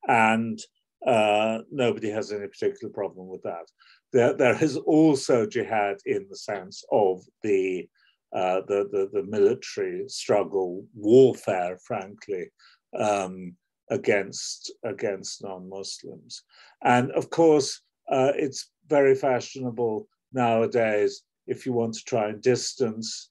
and nobody has any particular problem with that. There is also jihad in the sense of the military struggle, warfare, frankly, against non-Muslims. And of course, it's very fashionable nowadays, if you want to try and distance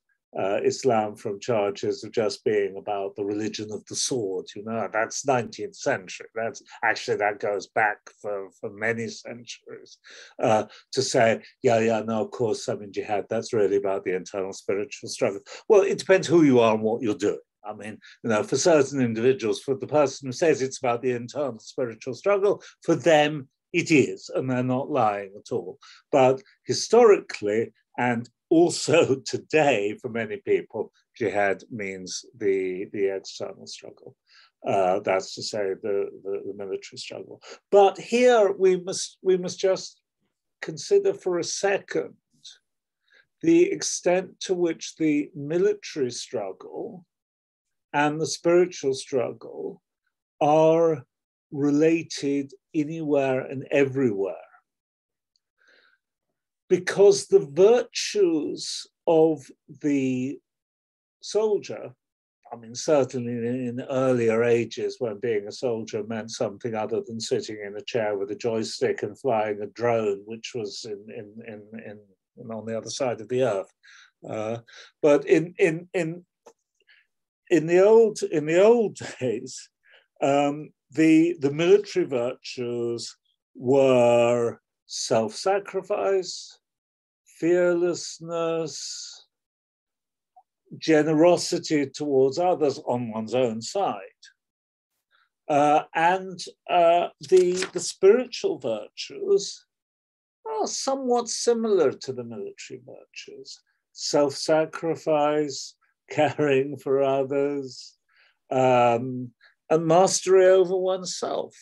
Islam from charges of just being about the religion of the sword, that's 19th century. That goes back for many centuries. To say, no, of course, jihad, that's really about the internal spiritual struggle. Well, it depends who you are and what you're doing. I mean, for certain individuals, for the person who says it's about the internal spiritual struggle, for them it is, and they're not lying at all. But historically, and also today, for many people, jihad means the external struggle. That's to say, the military struggle. But here we must just consider for a second the extent to which the military struggle and the spiritual struggle are related anywhere and everywhere. Because the virtues of the soldier I mean, certainly in earlier ages when being a soldier meant something other than sitting in a chair with a joystick and flying a drone, which was on the other side of the earth. But in the old days, the military virtues were self-sacrifice, fearlessness, generosity towards others on one's own side, and the spiritual virtues are somewhat similar to the military virtues: self-sacrifice, caring for others, and mastery over oneself.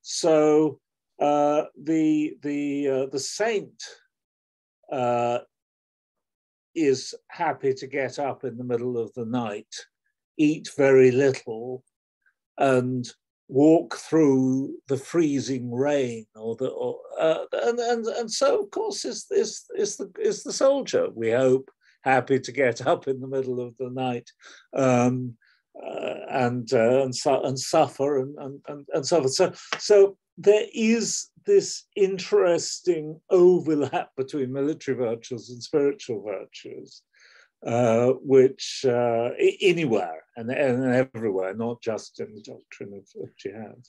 So the saint is happy to get up in the middle of the night, eat very little, and walk through the freezing rain, and so of course is the soldier. We hope happy to get up in the middle of the night and suffer and suffer. So there is this interesting overlap between military virtues and spiritual virtues, which anywhere and everywhere, not just in the doctrine of jihad.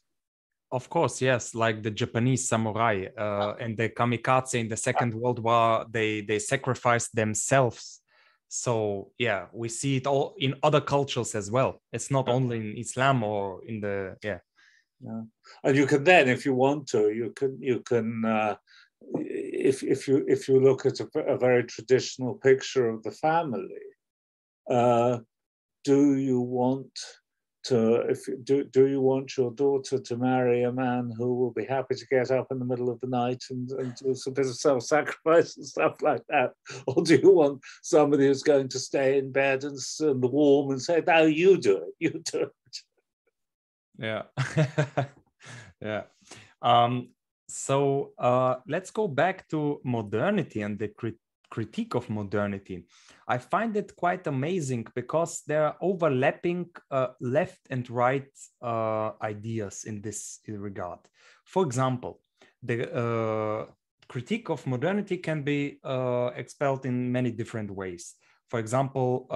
Of course, yes, like the Japanese samurai and the kamikaze in the Second World War, they sacrificed themselves. So yeah, we see it all in other cultures as well. It's not only in Islam or in the Yeah, and you can then, if you want to, you can if you look at a very traditional picture of the family, do you want your daughter to marry a man who will be happy to get up in the middle of the night and do some bit of self-sacrifice and stuff like that? Or do you want somebody who's going to stay in bed and warm and say, no, you do it. Yeah. Yeah. So let's go back to modernity and the critique of modernity. I find it quite amazing because there are overlapping left and right ideas in this regard. For example, the critique of modernity can be expelled in many different ways. For example,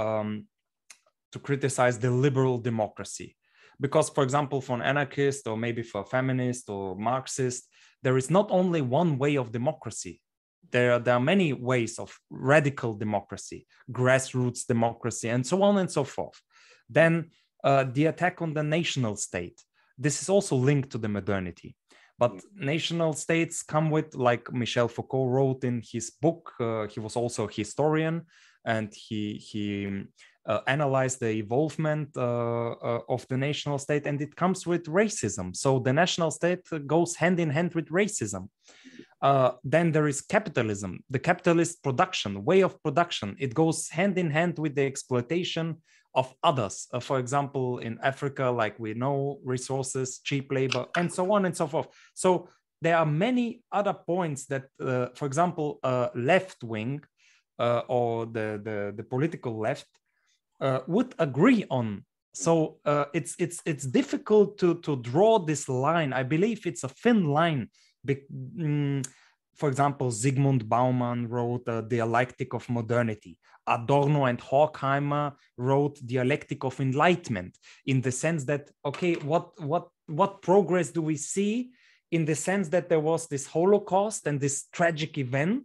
to criticize the liberal democracy. Because, for example, for an anarchist or maybe for a feminist or Marxist, there is not only one way of democracy. There are many ways of radical democracy, grassroots democracy, and so on and so forth. Then the attack on the national state. This is also linked to the modernity. But national states come with, like Michel Foucault wrote in his book, he was also a historian, and he analyze the evolvement of the national state, and it comes with racism. So the national state goes hand in hand with racism. Then there is capitalism, the capitalist production, way of production. It goes hand in hand with the exploitation of others. For example, in Africa, like we know, resources, cheap labor, and so on and so forth. So there are many other points that, for example, left wing or the political left would agree on. So it's difficult to draw this line. I believe it's a thin line. For example, Zygmunt Bauman wrote Dialectic of Modernity. Adorno and Horkheimer wrote Dialectic of Enlightenment, in the sense that, okay, what progress do we see, in the sense that there was this Holocaust and this tragic event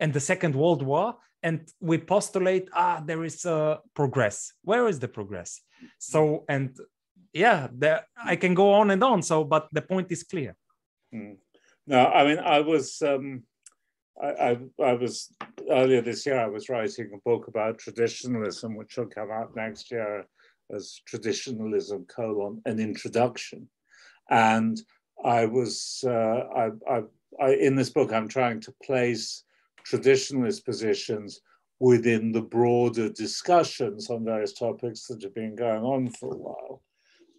and the Second World War, and we postulate, there is progress. Where is the progress? So, and yeah, I can go on and on. So, but the point is clear. No, I mean, I was earlier this year, I was writing a book about traditionalism, which will come out next year as Traditionalism: an Introduction. And I was, in this book, I'm trying to place traditionalist positions within the broader discussions on various topics that have been going on for a while.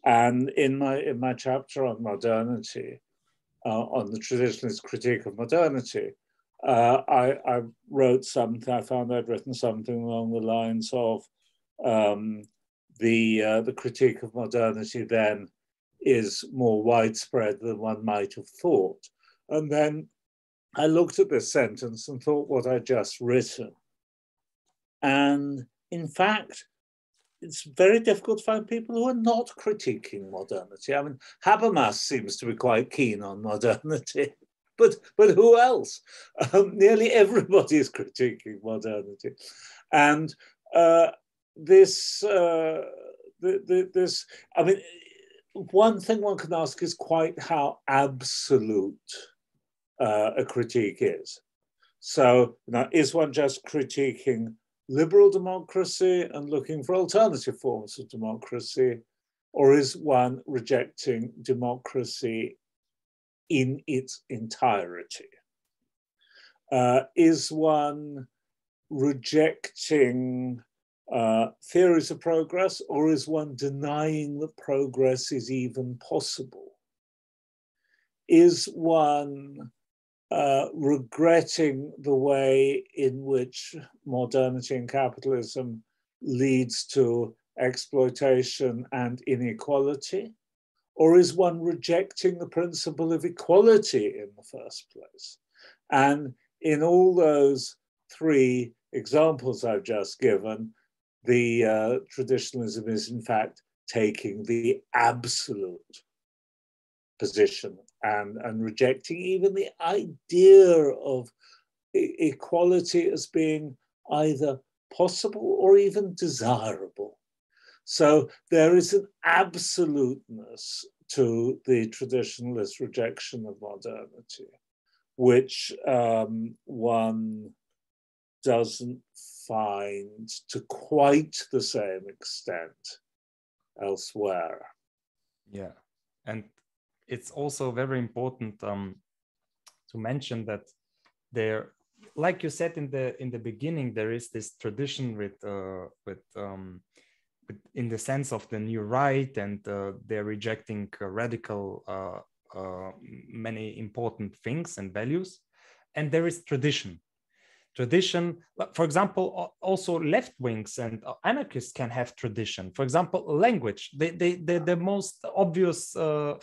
And in my chapter on modernity, on the traditionalist critique of modernity, I wrote something, I found I'd written something along the lines of the critique of modernity then is more widespread than one might have thought. And then I looked at this sentence and thought what I'd just written. And in fact, it's very difficult to find people who are not critiquing modernity. I mean, Habermas seems to be quite keen on modernity, but who else? Nearly everybody is critiquing modernity. And this, I mean, one thing one can ask is quite how absolute a critique is. So now, is one just critiquing liberal democracy and looking for alternative forms of democracy, or is one rejecting democracy in its entirety? Is one rejecting theories of progress, or is one denying that progress is even possible? Is one regretting the way in which modernity and capitalism leads to exploitation and inequality? Or is one rejecting the principle of equality in the first place? And in all those three examples I've just given, the traditionalism is in fact taking the absolute position and rejecting even the idea of equality as being either possible or even desirable. So there is an absoluteness to the traditionalist rejection of modernity, which one doesn't find to quite the same extent elsewhere. Yeah, and it's also very important to mention that there, like you said in the beginning, there is this tradition with in the sense of the new right, and they're rejecting radical many important things and values, and there is tradition. Tradition, for example, also left wings and anarchists can have tradition. For example, language. The most obvious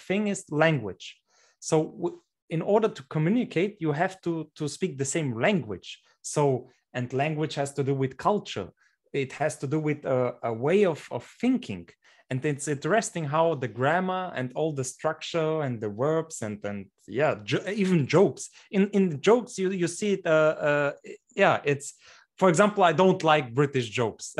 thing is language. So in order to communicate, you have to speak the same language. So, and language has to do with culture. It has to do with a way of thinking. And it's interesting how the grammar and all the structure and the verbs and yeah, even jokes. In the jokes, you see it. Yeah, it's, for example, I don't like British jokes.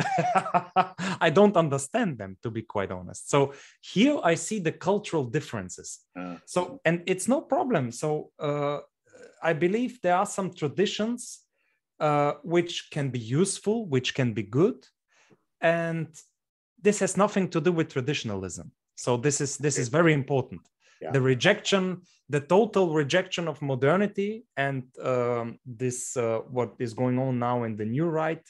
I don't understand them, to be quite honest. So here I see the cultural differences. So, and it's no problem. So I believe there are some traditions which can be useful, which can be good, and this has nothing to do with traditionalism. So this is very important. Yeah. The rejection, the total rejection of modernity, and this what is going on now in the new right,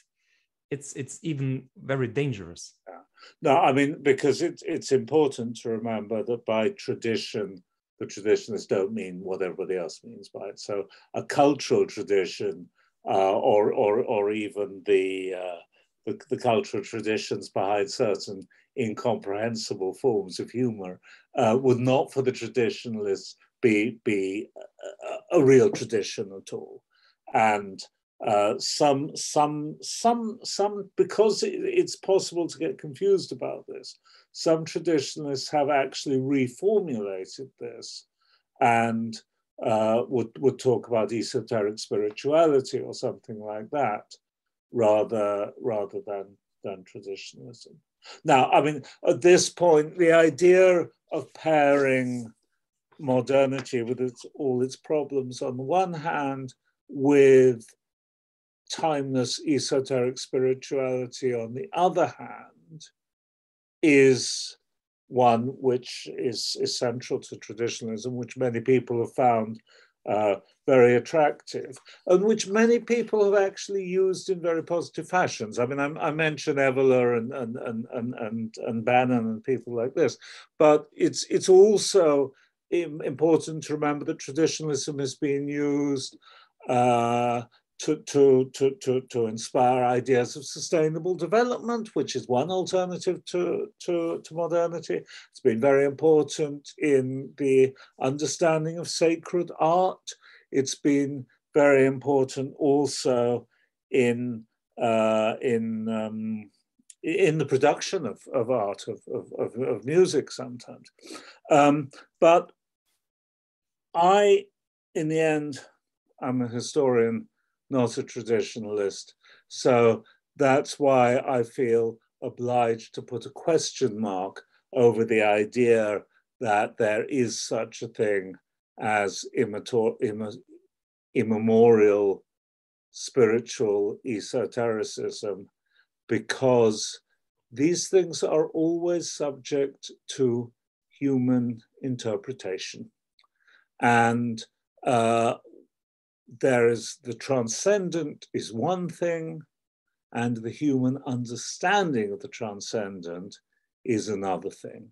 it's even very dangerous. Yeah. No, I mean, because it's important to remember that by tradition, the traditionalists don't mean what everybody else means by it. So a cultural tradition, or even the cultural traditions behind certain incomprehensible forms of humor would not, for the traditionalists, be a real tradition at all. And some because it's possible to get confused about this, some traditionalists have actually reformulated this and would talk about esoteric spirituality or something like that, rather than traditionalism. Now, I mean, at this point, the idea of pairing modernity with all its problems on the one hand, with timeless esoteric spirituality on the other hand, is one which is central to traditionalism, which many people have found very attractive, and which many people have actually used in very positive fashions. I mean, I mentioned Evola and Bannon and people like this, but it's also important to remember that traditionalism is being used to inspire ideas of sustainable development, which is one alternative to modernity. It's been very important in the understanding of sacred art. It's been very important also in the production of art, of music sometimes. But in the end, I'm a historian, not a traditionalist. So that's why I feel obliged to put a question mark over the idea that there is such a thing as immemorial spiritual esotericism, because these things are always subject to human interpretation. And there is the transcendent is one thing, and the human understanding of the transcendent is another thing.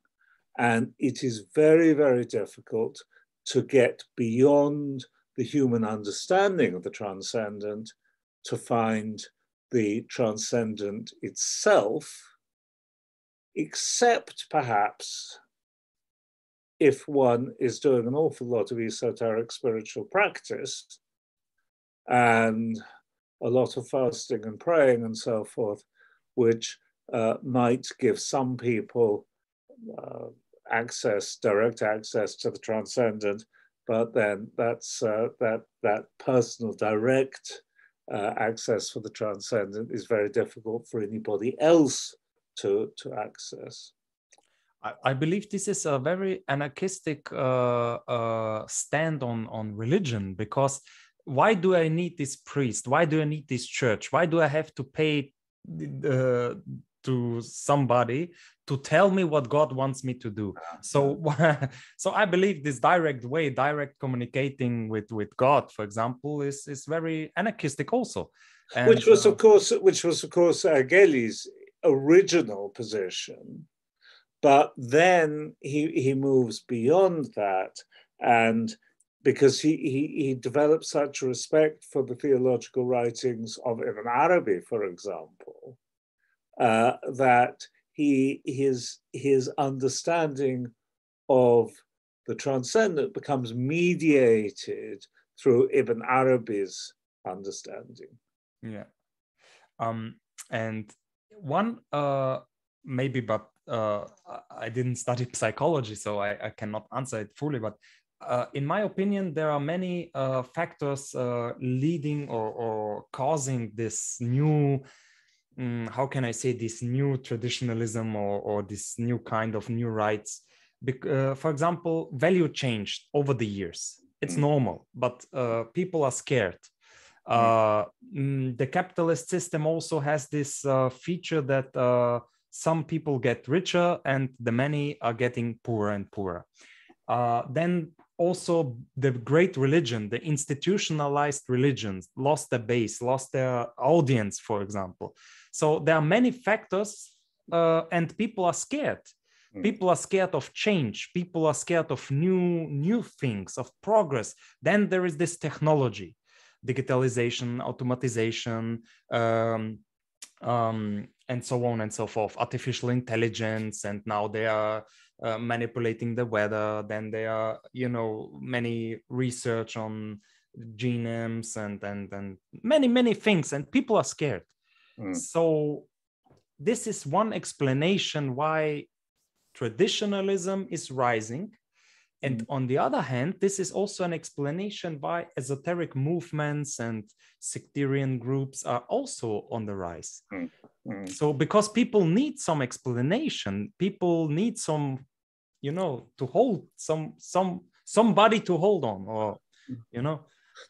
And it is very, very difficult to get beyond the human understanding of the transcendent to find the transcendent itself, except perhaps if one is doing an awful lot of esoteric spiritual practice and a lot of fasting and praying and so forth, which might give some people direct access to the transcendent, but then that's that personal direct access for the transcendent is very difficult for anybody else to access. I believe this is a very anarchistic stand on religion, because why do I need this priest? Why do I need this church? Why do I have to pay to somebody to tell me what God wants me to do? So I believe this direct way, direct communicating with God, for example, is very anarchistic also. And, which was of course Aguéli's original position. But then he moves beyond that, and because he developed such respect for the theological writings of Ibn Arabi, for example, that his understanding of the transcendent becomes mediated through Ibn Arabi's understanding. Yeah, and one maybe, but I didn't study psychology, so I cannot answer it fully. But in my opinion, there are many factors leading or causing this new, how can I say, this new traditionalism or this new kind of new rights. For example, value changed over the years. It's normal, but people are scared. The capitalist system also has this feature that some people get richer and the many are getting poorer and poorer. Then also the great religion, the institutionalized religions lost their base, lost their audience, for example. So there are many factors and people are scared. People are scared of change. People are scared of new things, of progress. Then there is this technology, digitalization, automatization, and so on and so forth, artificial intelligence, and now they are manipulating the weather. Then there are, many research on genomes and many things, and people are scared. So this is one explanation why traditionalism is rising. And on the other hand, this is also an explanation why esoteric movements and sectarian groups are also on the rise. So because people need some explanation, people need some, to hold somebody to hold on, or,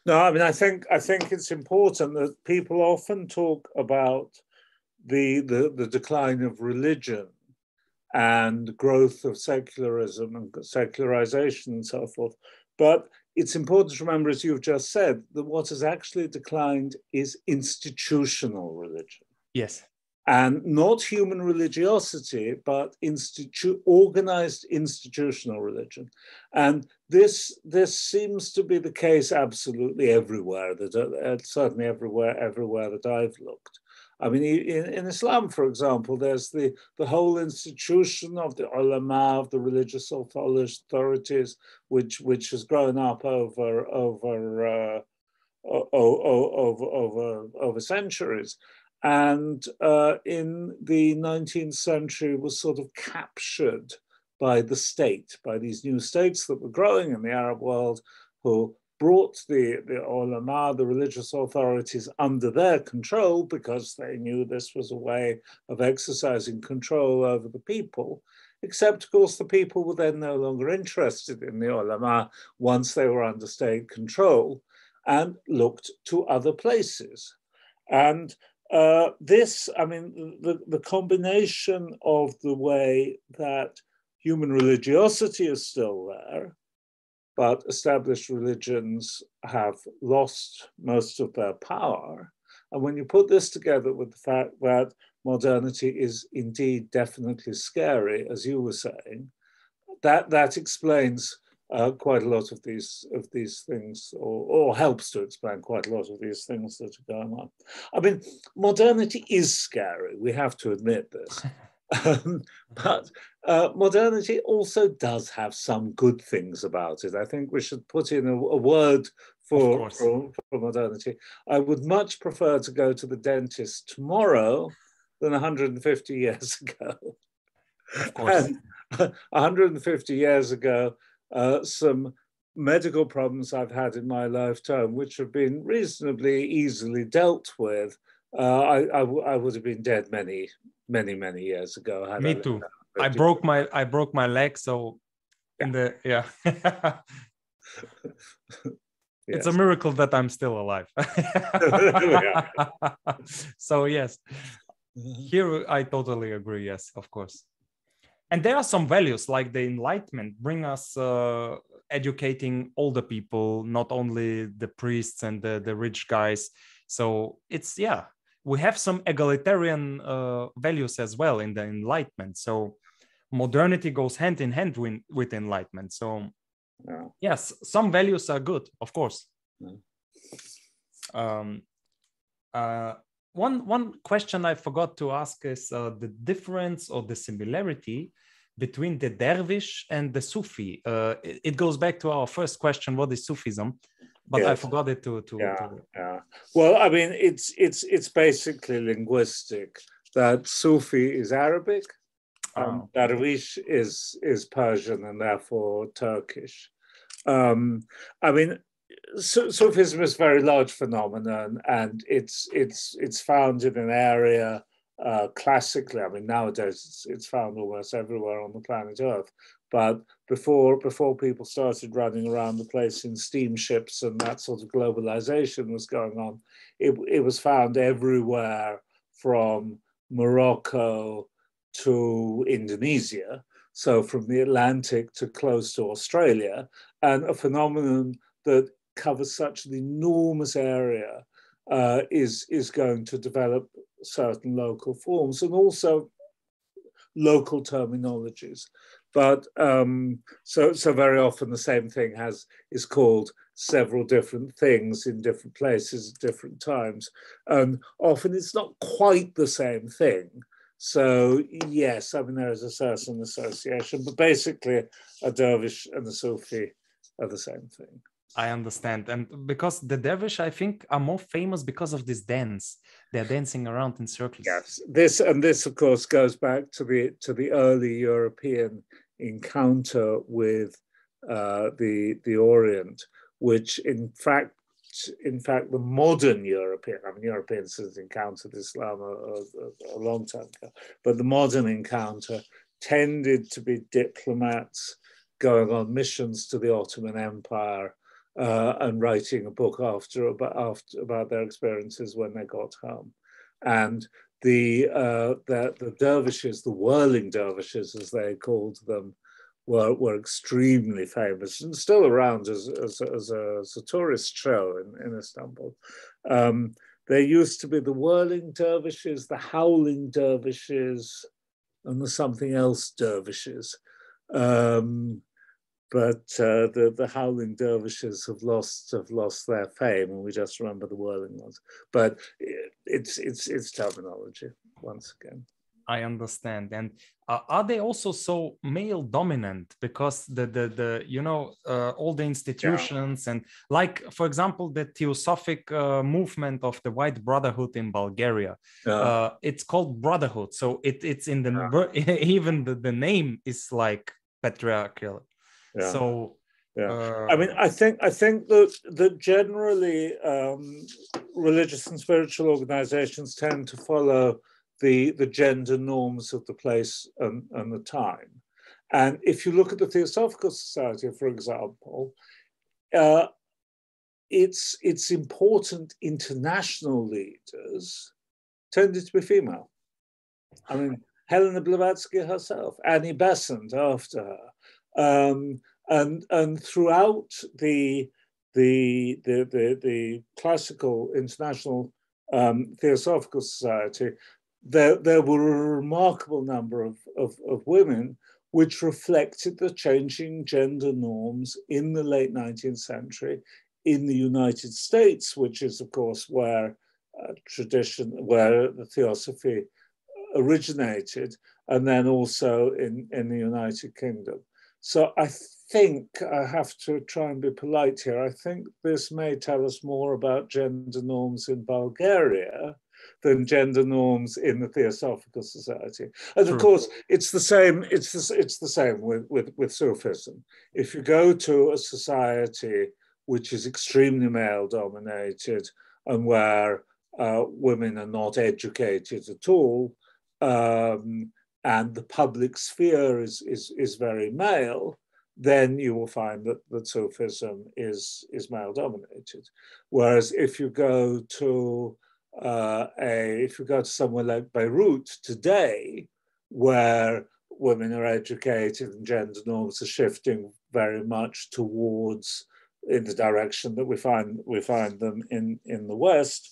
No, I mean, I think it's important that people often talk about the decline of religion and growth of secularism and secularization and so forth. But it's important to remember, as you've just said, that what has actually declined is institutional religion. Yes. And not human religiosity, but organized institutional religion. And this seems to be the case absolutely everywhere, certainly everywhere that I've looked. I mean, in Islam, for example, there's the whole institution of the ulama, of the religious authorities, which has grown up over centuries, and in the 19th century was sort of captured by the state, by these new states that were growing in the Arab world, who brought the ulama, the religious authorities, under their control because they knew this was a way of exercising control over the people. Except, of course, the people were then no longer interested in the ulama once they were under state control and looked to other places. And this, I mean, the combination of the way that human religiosity is still there, but established religions have lost most of their power. And when you put this together with the fact that modernity is indeed definitely scary, as you were saying, that explains quite a lot of these things, or helps to explain quite a lot of these things that are going on. I mean, modernity is scary, we have to admit this. But modernity also does have some good things about it. I think we should put in a word for modernity. I would much prefer to go to the dentist tomorrow than 150 years ago. Of course. And 150 years ago, some medical problems I've had in my lifetime, which have been reasonably easily dealt with, I would have been dead many years ago. Me too. I broke my leg, so yeah. It's a miracle that I'm still alive. So yes, here I totally agree. Yes, of course. And there are some values like the Enlightenment bring us educating all the people, not only the priests and the rich guys. So it's, yeah, we have some egalitarian values as well in the Enlightenment. So modernity goes hand in hand with Enlightenment. So yes, some values are good, of course. One question I forgot to ask is the difference or the similarity between the Dervish and the Sufi. It goes back to our first question, what is Sufism? But yes. I forgot it to Well, I mean, it's basically linguistic. That Sufi is Arabic, and Darvīsh is Persian and therefore Turkish. I mean, Sufism is a very large phenomenon, and it's found in an area classically. I mean, nowadays it's found almost everywhere on the planet Earth. But before people started running around the place in steamships and that sort of globalization was going on, it was found everywhere from Morocco to Indonesia, so from the Atlantic to close to Australia, and a phenomenon that covers such an enormous area is going to develop certain local forms and also local terminologies. But so very often the same thing is called several different things in different places at different times. And often it's not quite the same thing. So yes, I mean, there is a certain association, but basically a dervish and a Sufi are the same thing. I understand. And because the Dervish, I think, are more famous because of this dance. They're dancing around in circles. Yes, this of course goes back to the early European encounter with the Orient, which in fact the modern European, I mean, Europeans had encountered Islam a long time ago, but the modern encounter tended to be diplomats going on missions to the Ottoman Empire, and writing a book about their experiences when they got home. And the dervishes, the whirling dervishes, as they called them, were extremely famous and still around as a tourist show in Istanbul. There used to be the whirling dervishes, the howling dervishes, and the something else dervishes. the howling dervishes have lost their fame, and we just remember the whirling ones. But it's terminology once again. I understand. And are they also so male dominant? Because the you know, all the institutions, and like, for example, the Theosophic movement of the White Brotherhood in Bulgaria, it's called Brotherhood. So it's in the even the name is like patriarchal. So I mean, I think that generally religious and spiritual organizations tend to follow the gender norms of the place and the time. And if you look at the Theosophical Society, for example, its important international leaders tended to be female. I mean, Helena Blavatsky herself, Annie Besant after her, and throughout the classical international Theosophical Society, there were a remarkable number of women which reflected the changing gender norms in the late 19th century in the United States, which is, of course, where where the Theosophy originated, and then also in the United Kingdom. So I think I have to try and be polite here. I think this may tell us more about gender norms in Bulgaria than gender norms in the Theosophical Society. And of course, it's the same. It's the same with Sufism. If you go to a society which is extremely male-dominated and where women are not educated at all, and the public sphere is very male, then you will find that Sufism is male-dominated. Whereas if you go to somewhere like Beirut today, where women are educated and gender norms are shifting very much towards in the direction that we find them in the West,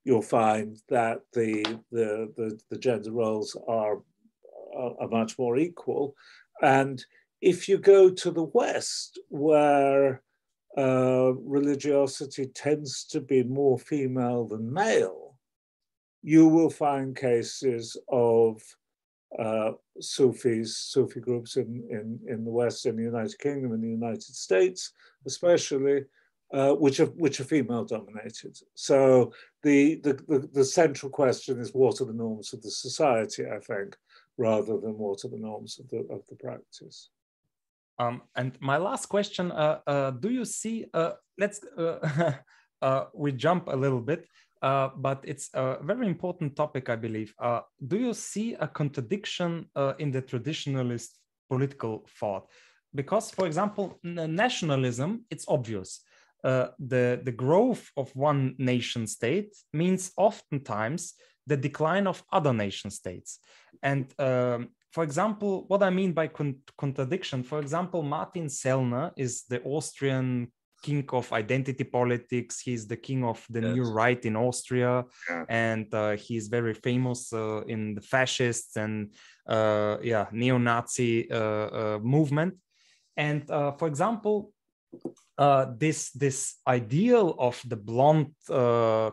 you'll find that the gender roles are much more equal. And if you go to the West, where religiosity tends to be more female than male, you will find cases of Sufi groups in the West, in the United Kingdom, in the United States, especially, which are female dominated. So the central question is, what are the norms of the society, I think, rather than what are the norms of the practice. And my last question, do you see, let's, we jump a little bit, but it's a very important topic, I believe. Do you see a contradiction in the traditionalist political thought? Because, for example, nationalism, it's obvious. The growth of one nation state means oftentimes the decline of other nation states. And for example, what I mean by contradiction, for example, Martin Sellner is the Austrian king of identity politics. He's the king of the new right in Austria. And he's very famous in the fascists and neo-Nazi movement. And for example, this ideal of the blonde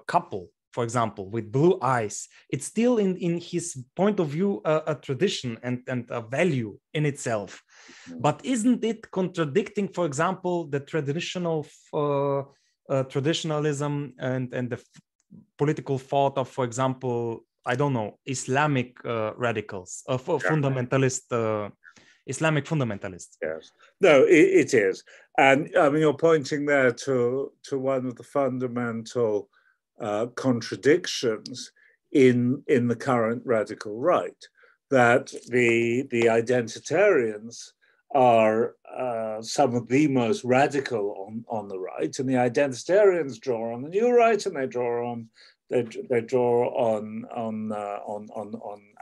couple, for example, with blue eyes, it's still in his point of view a tradition and a value in itself. But isn't it contradicting, for example, the traditional traditionalism and the political thought of, for example, I don't know, Islamic radicals, fundamentalist, Islamic fundamentalists? Yes, no, it is. And I mean, you're pointing there to one of the fundamental contradictions in the current radical right, that the identitarians are some of the most radical on the right, and the identitarians draw on the new right, and they draw on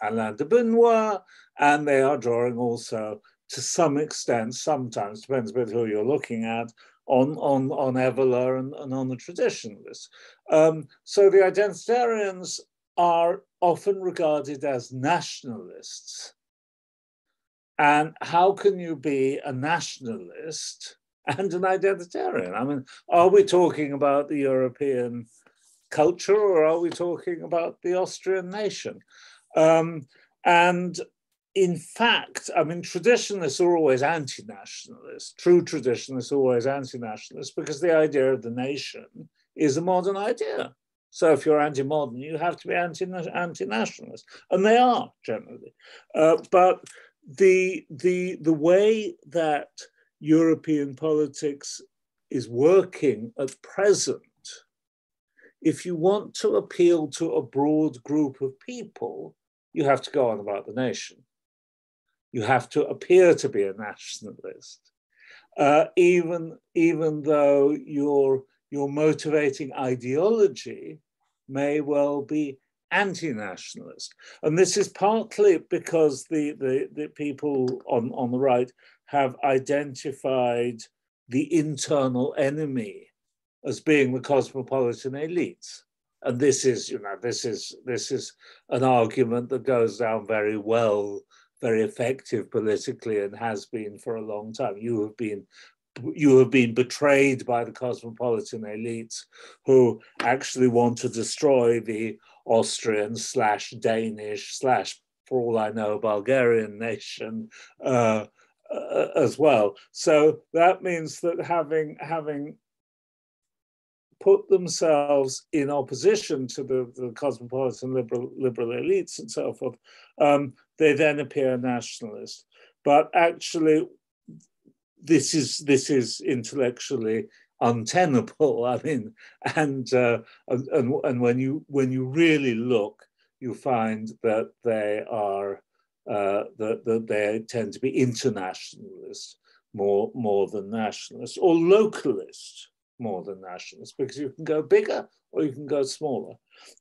Alain de Benoit, and they are drawing also to some extent, sometimes, depends a bit who you're looking at, on Evola and on the traditionalists. So the identitarians are often regarded as nationalists, And how can you be a nationalist and an identitarian? I mean, are we talking about the European culture, or are we talking about the Austrian nation? And in fact, I mean, traditionalists are always anti-nationalists. True traditionalists are always anti-nationalists because the idea of the nation is a modern idea. So if you're anti-modern, you have to be anti-nationalist, and they are generally. But the way that European politics is working at present, if you want to appeal to a broad group of people, you have to go on about the nation. You have to appear to be a nationalist, even though your motivating ideology may well be anti-nationalist. And this is partly because the people on the right have identified the internal enemy as being the cosmopolitan elites. And this is an argument that goes down very well, very effective politically, and has been for a long time. You have been betrayed by the cosmopolitan elites who actually want to destroy the Austrian / Danish / for all I know, Bulgarian nation as well. So that means that having put themselves in opposition to the cosmopolitan liberal elites and so forth, they then appear nationalist. But actually, this is intellectually untenable. I mean, and when you really look, you find that they are that they tend to be internationalists more than nationalists, or localists more than nationalists, because you can go bigger or you can go smaller.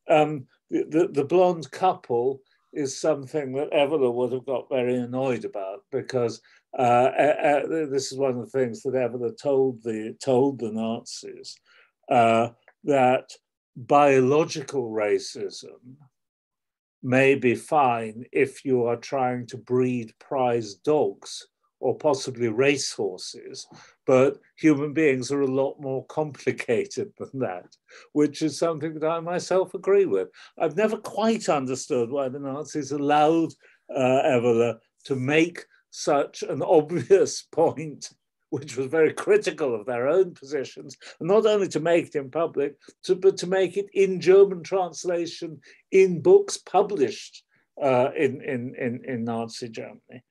The blonde couple is something that Evola would have got very annoyed about, because this is one of the things that Evola told the Nazis, that biological racism may be fine if you are trying to breed prize dogs or possibly racehorses, but human beings are a lot more complicated than that, which is something that I myself agree with. I've never quite understood why the Nazis allowed Evola to make such an obvious point, which was very critical of their own positions, and not only to make it in public, but to make it in German translation in books published in Nazi Germany.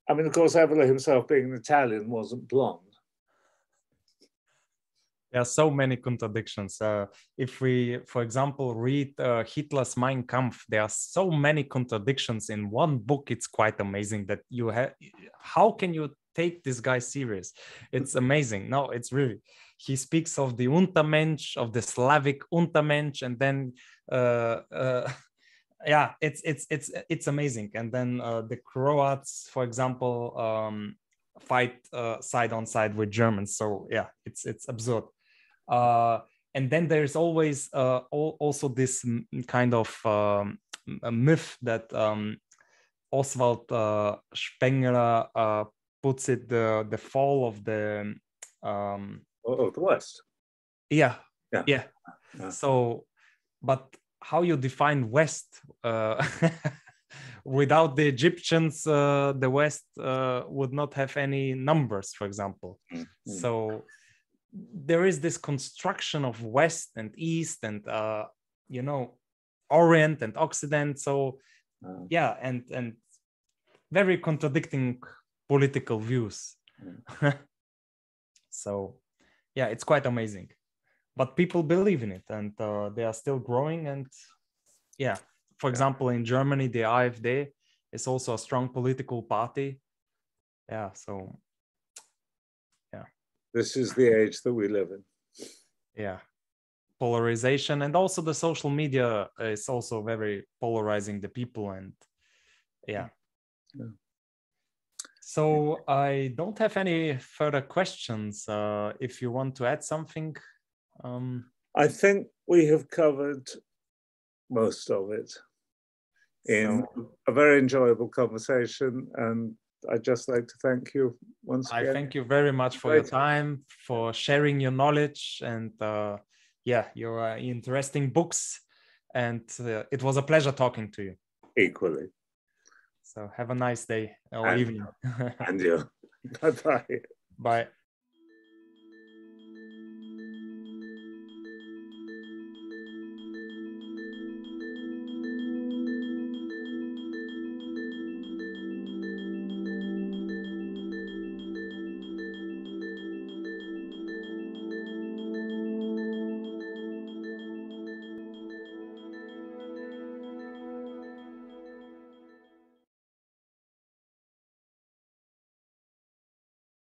I mean, of course, Evola himself, being an Italian, wasn't blonde. There are so many contradictions. If we, for example, read Hitler's Mein Kampf, there are so many contradictions in one book. It's quite amazing that you have. How can you take this guy serious? It's amazing. No, it's really. He speaks of the Untermensch, of the Slavic Untermensch, and then yeah, it's amazing. And then the Croats, for example, fight side on side with Germans. So yeah, it's absurd. And then there's always also this kind of a myth that Oswald Spengler puts it the fall of the West. Yeah. Yeah. So, but how you define West? Without the Egyptians, the West would not have any numbers, for example. Mm-hmm. So there is this construction of West and East and Orient and Occident. So yeah, and very contradicting political views. So yeah, it's quite amazing. But people believe in it, and they are still growing. And yeah, for example, in Germany, the AfD is also a strong political party. Yeah, so yeah. This is the age that we live in. Yeah. Polarization, and also the social media is also very polarizing the people, and yeah. So I don't have any further questions. If you want to add something. I think we have covered most of it. in a very enjoyable conversation. And I'd just like to thank you once again. I thank you very much for your time, for sharing your knowledge, and your interesting books. And it was a pleasure talking to you. Equally. So have a nice day or evening. And you. Bye-bye. Bye.